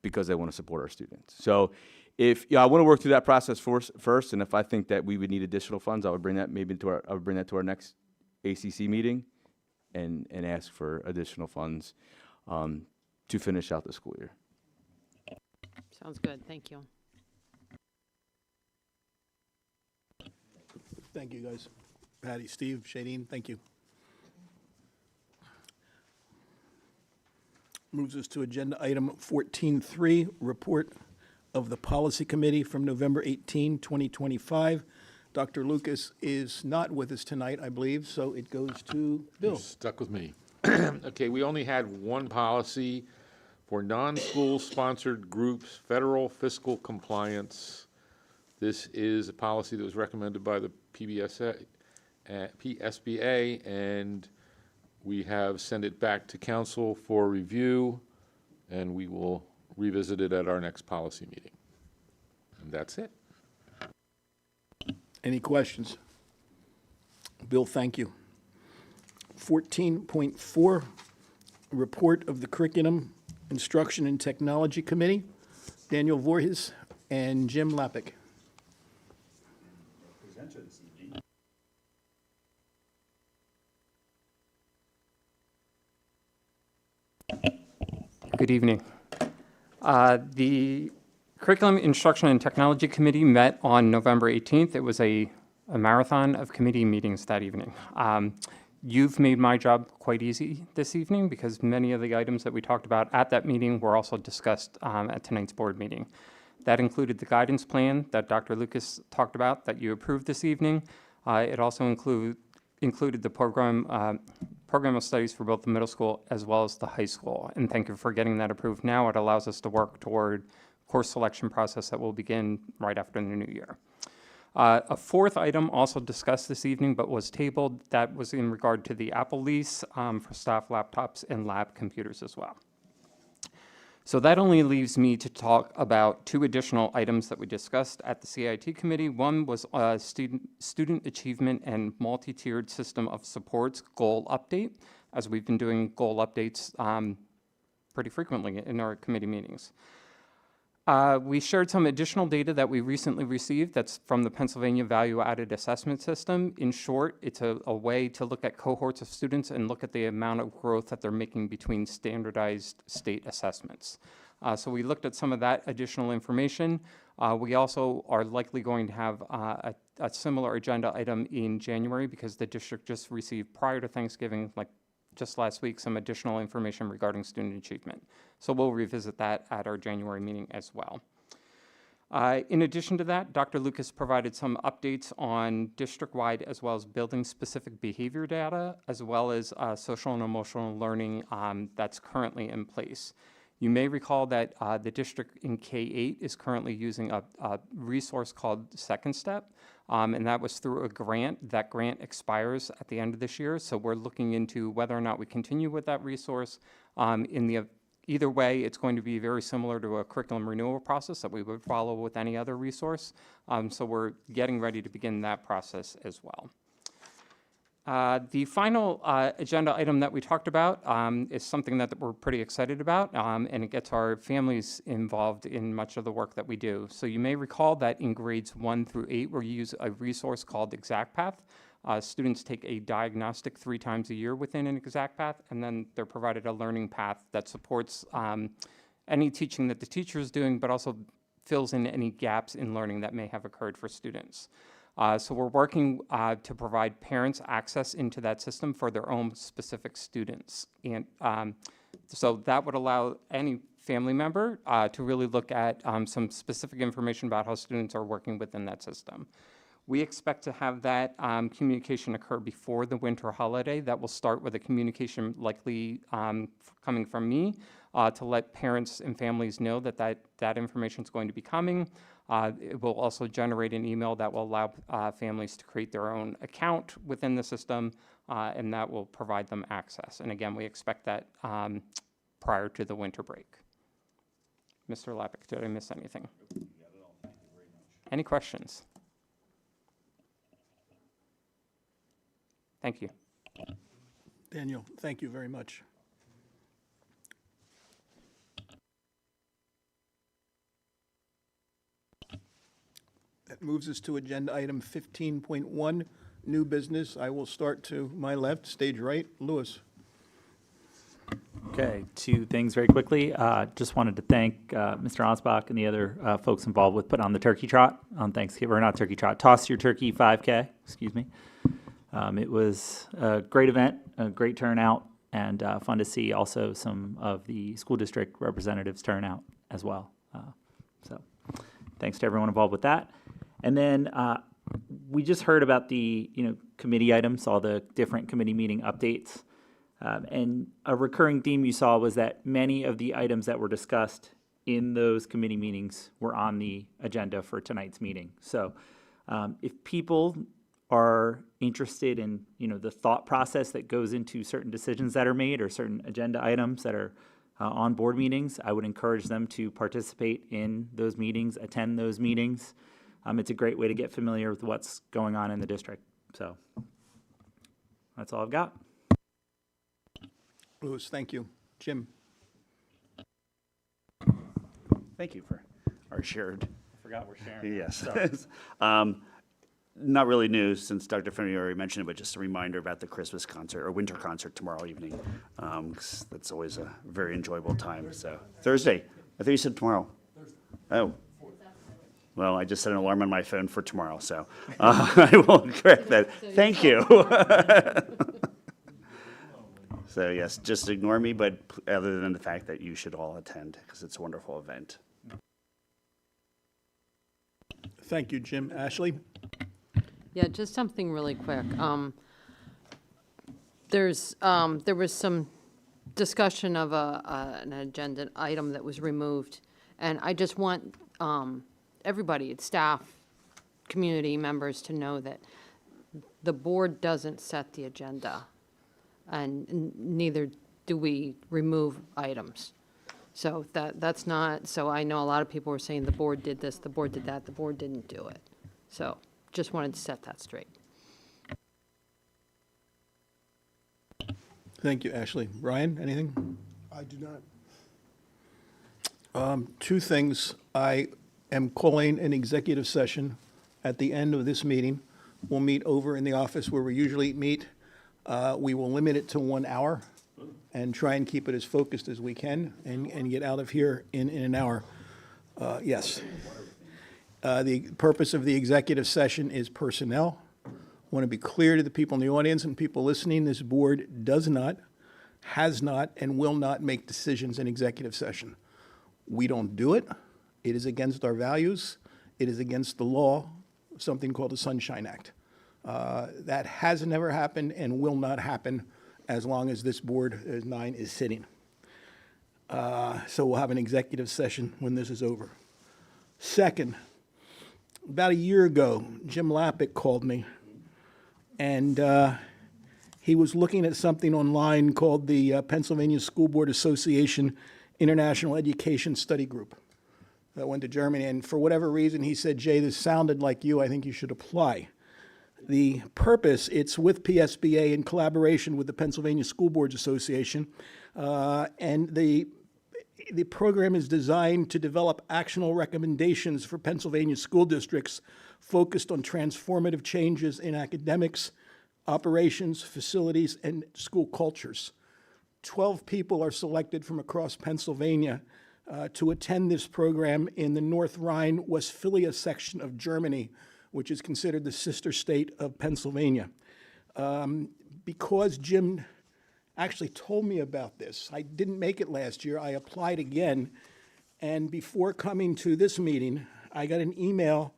because they want to support our students. So I want to work through that process first, and if I think that we would need additional funds, I would bring that to our next ACC meeting and ask for additional funds to finish out the school year. Sounds good. Thank you. Thank you, guys. Patty, Steve, Shadeen, thank you. Moves us to agenda item 14.3, report of the Policy Committee from November 18, 2025. Dr. Lucas is not with us tonight, I believe, so it goes to Bill. You're stuck with me. Okay, we only had one policy for non-school sponsored groups, federal fiscal compliance. This is a policy that was recommended by the PSBA, and we have sent it back to council for review, and we will revisit it at our next policy meeting. And that's it. Any questions? Bill, thank you. 14.4, report of the Curriculum, Instruction, and Technology Committee. Daniel Voorhees and Jim Lappick. Good evening. The Curriculum, Instruction, and Technology Committee met on November 18th. It was a marathon of committee meetings that evening. You've made my job quite easy this evening because many of the items that we talked about at that meeting were also discussed at tonight's board meeting. That included the guidance plan that Dr. Lucas talked about that you approved this evening. It also included the program of studies for both the middle school as well as the high school. And thank you for getting that approved now. It allows us to work toward course selection process that will begin right after the new year. A fourth item also discussed this evening but was tabled. That was in regard to the Apple lease for staff laptops and lab computers as well. So that only leaves me to talk about two additional items that we discussed at the CIT committee. One was student achievement and multi-tiered system of supports goal update, as we've been doing goal updates pretty frequently in our committee meetings. We shared some additional data that we recently received that's from the Pennsylvania Value Added Assessment System. In short, it's a way to look at cohorts of students and look at the amount of growth that they're making between standardized state assessments. So we looked at some of that additional information. We also are likely going to have a similar agenda item in January because the district just received prior to Thanksgiving, like just last week, some additional information regarding student achievement. So we'll revisit that at our January meeting as well. In addition to that, Dr. Lucas provided some updates on district-wide as well as building-specific behavior data, as well as social and emotional learning that's currently in place. You may recall that the district in K-8 is currently using a resource called Second Step, and that was through a grant. That grant expires at the end of this year, so we're looking into whether or not we continue with that resource. Either way, it's going to be very similar to a curriculum renewal process that we would follow with any other resource, so we're getting ready to begin that process as well. The final agenda item that we talked about is something that we're pretty excited about, and it gets our families involved in much of the work that we do. So you may recall that in grades 1 through 8, we use a resource called ExactPath. Students take a diagnostic 3 times a year within an ExactPath, and then they're provided a learning path that supports any teaching that the teacher is doing, but also fills in any gaps in learning that may have occurred for students. So we're working to provide parents access into that system for their own specific students. And so that would allow any family member to really look at some specific information about how students are working within that system. We expect to have that communication occur before the winter holiday. That will start with a communication likely coming from me to let parents and families know that that information is going to be coming. It will also generate an email that will allow families to create their own account within the system, and that will provide them access. And again, we expect that prior to the winter break. Mr. Lappick, did I miss anything? Any questions? Thank you. Daniel, thank you very much. That moves us to agenda item 15.1, new business. I will start to my left, stage right. Louis. Okay, 2 things very quickly. Just wanted to thank Mr. Osbach and the other folks involved with putting on the turkey trot on Thanksgiving, or not turkey trot, Toss Your Turkey 5K, excuse me. It was a great event, a great turnout, and fun to see also some of the school district representatives turn out as well. So thanks to everyone involved with that. And then we just heard about the committee items, all the different committee meeting updates. And a recurring theme you saw was that many of the items that were discussed in those committee meetings were on the agenda for tonight's meeting. So if people are interested in the thought process that goes into certain decisions that are made or certain agenda items that are on board meetings, I would encourage them to participate in those meetings, attend those meetings. It's a great way to get familiar with what's going on in the district. So that's all I've got. Louis, thank you. Jim. Thank you for our shared. I forgot we're sharing. Yes. Not really news since Dr. Finley already mentioned it, but just a reminder about the Christmas concert or winter concert tomorrow evening. 'Cause that's always a very enjoyable time. So Thursday. I thought you said tomorrow. Thursday. Oh. Well, I just set an alarm on my phone for tomorrow, so I will correct that. Thank you. So yes, just ignore me, but other than the fact that you should all attend because it's a wonderful event. Thank you, Jim. Ashley? Yeah, just something really quick. There was some discussion of an agenda item that was removed, and I just want everybody, staff, community members, to know that the board doesn't set the agenda, and neither do we remove items. So that's not, so I know a lot of people were saying the board did this, the board did that, the board didn't do it. So just wanted to set that straight. Thank you, Ashley. Ryan, anything? I do not. 2 things. I am calling an executive session at the end of this meeting. We'll meet over in the office where we usually meet. We will limit it to 1 hour and try and keep it as focused as we can and get out of here in an hour. Yes. The purpose of the executive session is personnel. I want to be clear to the people in the audience and people listening, this board does not, has not, and will not make decisions in executive session. We don't do it. It is against our values. It is against the law, something called the Sunshine Act. That has never happened and will not happen as long as this board, as 9, is sitting. So we'll have an executive session when this is over. Second, about a year ago, Jim Lappick called me, and he was looking at something online called the Pennsylvania School Board Association International Education Study Group that went to Germany. And for whatever reason, he said, Jay, this sounded like you. I think you should apply. The purpose, it's with PSBA in collaboration with the Pennsylvania School Boards Association, and the program is designed to develop actionable recommendations for Pennsylvania school districts focused on transformative changes in academics, operations, facilities, and school cultures. 12 people are selected from across Pennsylvania to attend this program in the North Rhine-Westphalia section of Germany, which is considered the sister state of Pennsylvania. Because Jim actually told me about this, I didn't make it last year. I applied again, and before coming to this meeting, I got an email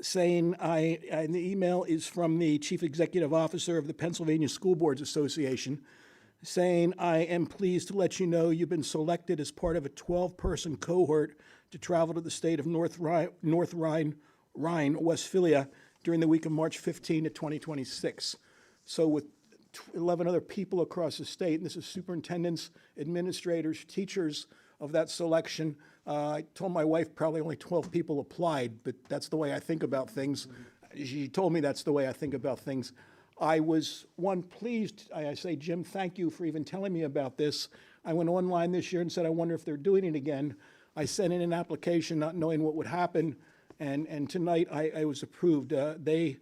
saying, and the email is from the Chief Executive Officer of the Pennsylvania School Boards Association, saying, I am pleased to let you know you've been selected as part of a 12-person cohort to travel to the state of North Rhine-Westphalia during the week of March 15 to 2026. So with 11 other people across the state, and this is superintendents, administrators, teachers of that selection. I told my wife probably only 12 people applied, but that's the way I think about things. She told me that's the way I think about things. I was, pleased. I say, Jim, thank you for even telling me about this. I went online this year and said, I wonder if they're doing it again. I sent in an application not knowing what would happen, and tonight I was approved. PSBA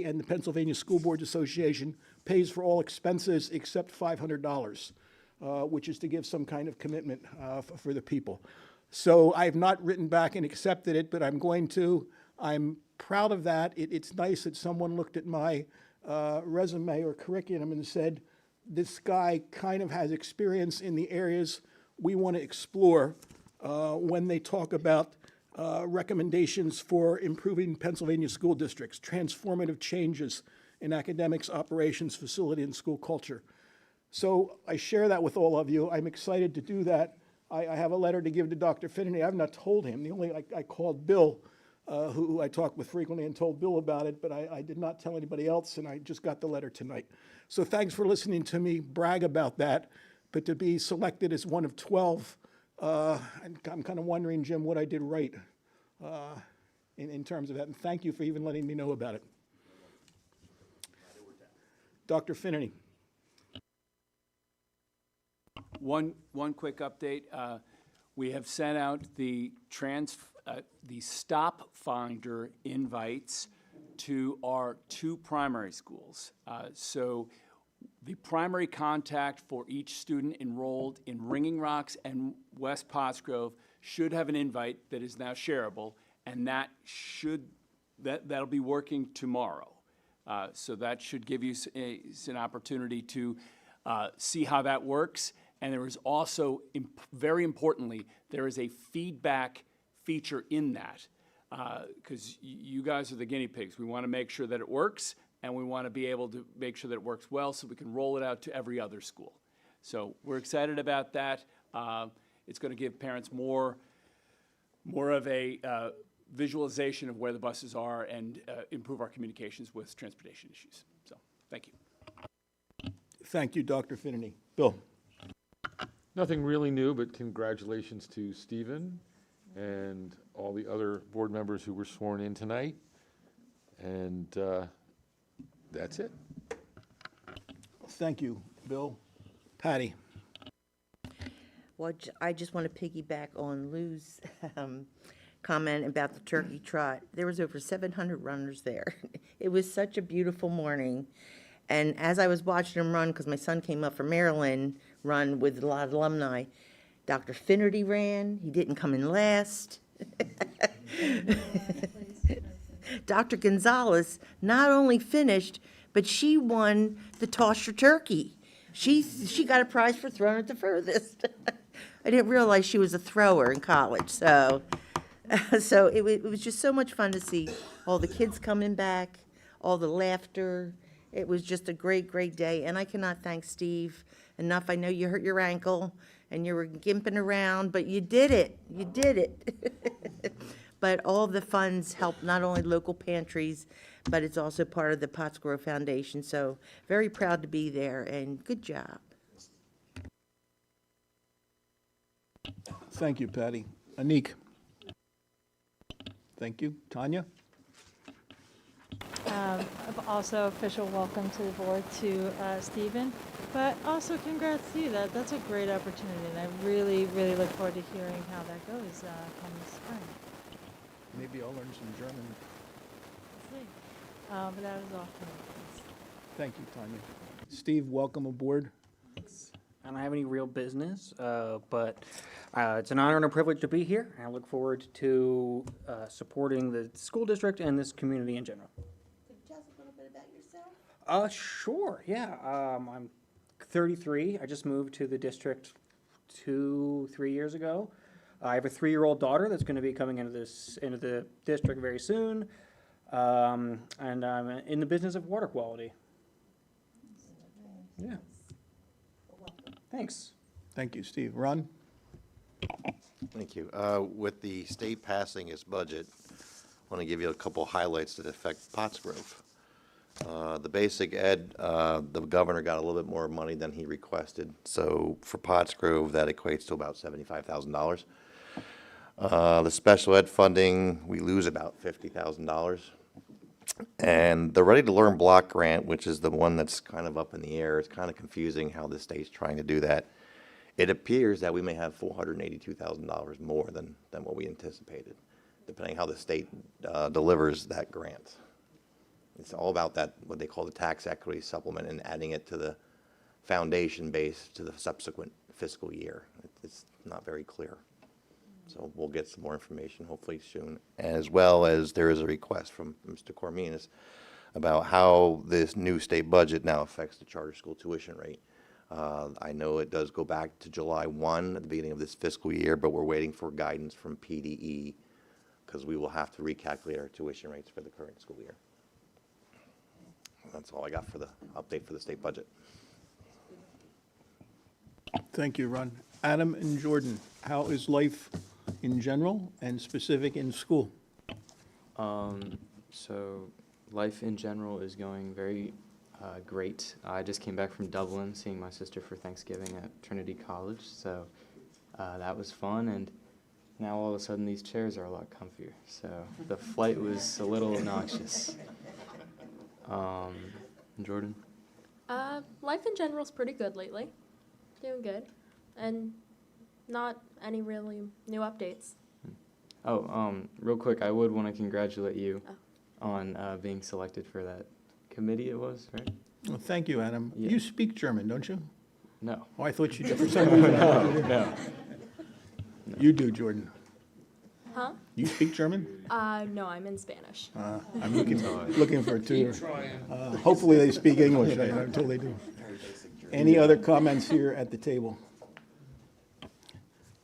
and the Pennsylvania School Boards Association pays for all expenses except $500, which is to give some kind of commitment for the people. So I have not written back and accepted it, but I'm going to. I'm proud of that. It's nice that someone looked at my resume or curriculum and said, this guy kind of has experience in the areas we want to explore when they talk about recommendations for improving Pennsylvania school districts, transformative changes in academics, operations, facility, and school culture. So I share that with all of you. I'm excited to do that. I have a letter to give to Dr. Finnerty. I've not told him. I called Bill, who I talk with frequently, and told Bill about it, but I did not tell anybody else, and I just got the letter tonight. So thanks for listening to me brag about that, but to be selected as one of 12, I'm kind of wondering, Jim, what I did right in terms of that, and thank you for even letting me know about it. Dr. Finnerty. One quick update. We have sent out the Stop Finder invites to our 2 primary schools. So the primary contact for each student enrolled in Ringing Rocks and West Pottsgrove should have an invite that is now shareable, and that'll be working tomorrow. So that should give you an opportunity to see how that works. And there is also, very importantly, there is a feedback feature in that, because you guys are the guinea pigs. We want to make sure that it works, and we want to be able to make sure that it works well so we can roll it out to every other school. So we're excited about that. It's going to give parents more of a visualization of where the buses are and improve our communications with transportation issues. So thank you. Thank you, Dr. Finnerty. Bill. Nothing really new, but congratulations to Stephen and all the other board members who were sworn in tonight. And that's it. Thank you, Bill. Patty. Well, I just want to piggyback on Lou's comment about the turkey trot. There was over 700 runners there. It was such a beautiful morning. And as I was watching them run, because my son came up from Maryland, run with a lot of alumni, Dr. Finnerty ran. He didn't come in last. Dr. Gonzalez not only finished, but she won the Toss Your Turkey. She got a prize for throwing it the furthest. I didn't realize she was a thrower in college. So it was just so much fun to see all the kids coming back, all the laughter. It was just a great, great day, and I cannot thank Steve enough. I know you hurt your ankle, and you were gimping around, but you did it. You did it. But all of the funds help not only local pantries, but it's also part of the Pottsgrove Foundation. So very proud to be there, and good job. Thank you, Patty. Anik. Thank you. Tanya? Also, official welcome to the board to Stephen, but also congrats to you. That's a great opportunity, and I really, really look forward to hearing how that goes come the spring. Maybe I'll learn some German. We'll see. But that is all for me. Thank you, Tanya. Steve, welcome aboard. I don't have any real business, but it's an honor and a privilege to be here. I look forward to supporting the school district and this community in general. Could you tell us a little bit about yourself? Sure, yeah. I'm 33. I just moved to the district 2-3 years ago. I have a 3-year-old daughter that's going to be coming into the district very soon, and I'm in the business of water quality. Yeah. Thanks. Thank you, Steve. Ron? Thank you. With the state passing its budget, I want to give you a couple highlights that affect Pottsgrove. The basic ed, the governor got a little bit more money than he requested. So for Pottsgrove, that equates to about $75,000. The special ed funding, we lose about $50,000. And the Ready to Learn block grant, which is the one that's kind of up in the air, it's kind of confusing how the state's trying to do that. It appears that we may have $482,000 more than what we anticipated, depending how the state delivers that grant. It's all about that, what they call the tax equity supplement, and adding it to the foundation base to the subsequent fiscal year. It's not very clear. So we'll get some more information hopefully soon, as well as there is a request from Mr. Corminas about how this new state budget now affects the charter school tuition rate. I know it does go back to July 1 at the beginning of this fiscal year, but we're waiting for guidance from PDE because we will have to recalculate our tuition rates for the current school year. That's all I got for the update for the state budget. Thank you, Ron. Adam and Jordan, how is life in general and specific in school? So life in general is going very great. I just came back from Dublin, seeing my sister for Thanksgiving at Trinity College, so that was fun, and now all of a sudden these chairs are a lot comfier, so the flight was a little obnoxious. Jordan? Life in general is pretty good lately. Doing good. And not any really new updates. Oh, real quick, I would want to congratulate you on being selected for that committee it was, right? Well, thank you, Adam. Yeah. You speak German, don't you? No. Oh, I thought you did for some reason. No. You do, Jordan. Huh? You speak German? No, I'm in Spanish. I'm looking for a tutor. Hopefully they speak English until they do. Any other comments here at the table?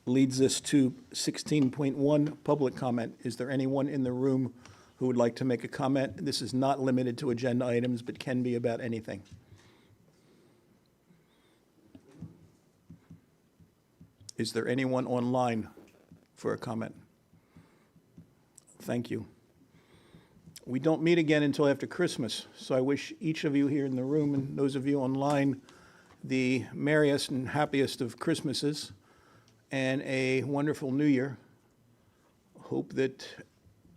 Leads us to 16.1, public comment. Is there anyone in the room who would like to make a comment? This is not limited to agenda items, but can be about anything. Is there anyone online for a comment? Thank you. We don't meet again until after Christmas, so I wish each of you here in the room and those of you online the merriest and happiest of Christmases and a wonderful New Year. Hope that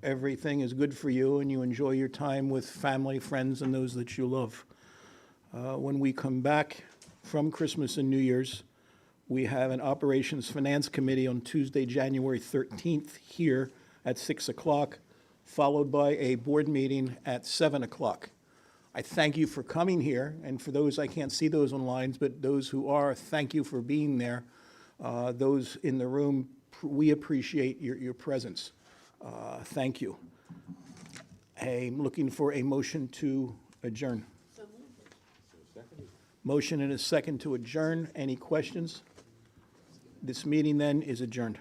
everything is good for you and you enjoy your time with family, friends, and those that you love. When we come back from Christmas and New Year's, we have an Operations Finance Committee on Tuesday, January 13th here at 6 o'clock, followed by a board meeting at 7 o'clock. I thank you for coming here, and for those, I can't see those online, but those who are, thank you for being there. Those in the room, we appreciate your presence. Thank you. I'm looking for a motion to adjourn. Motion and a second to adjourn. Any questions? This meeting then is adjourned.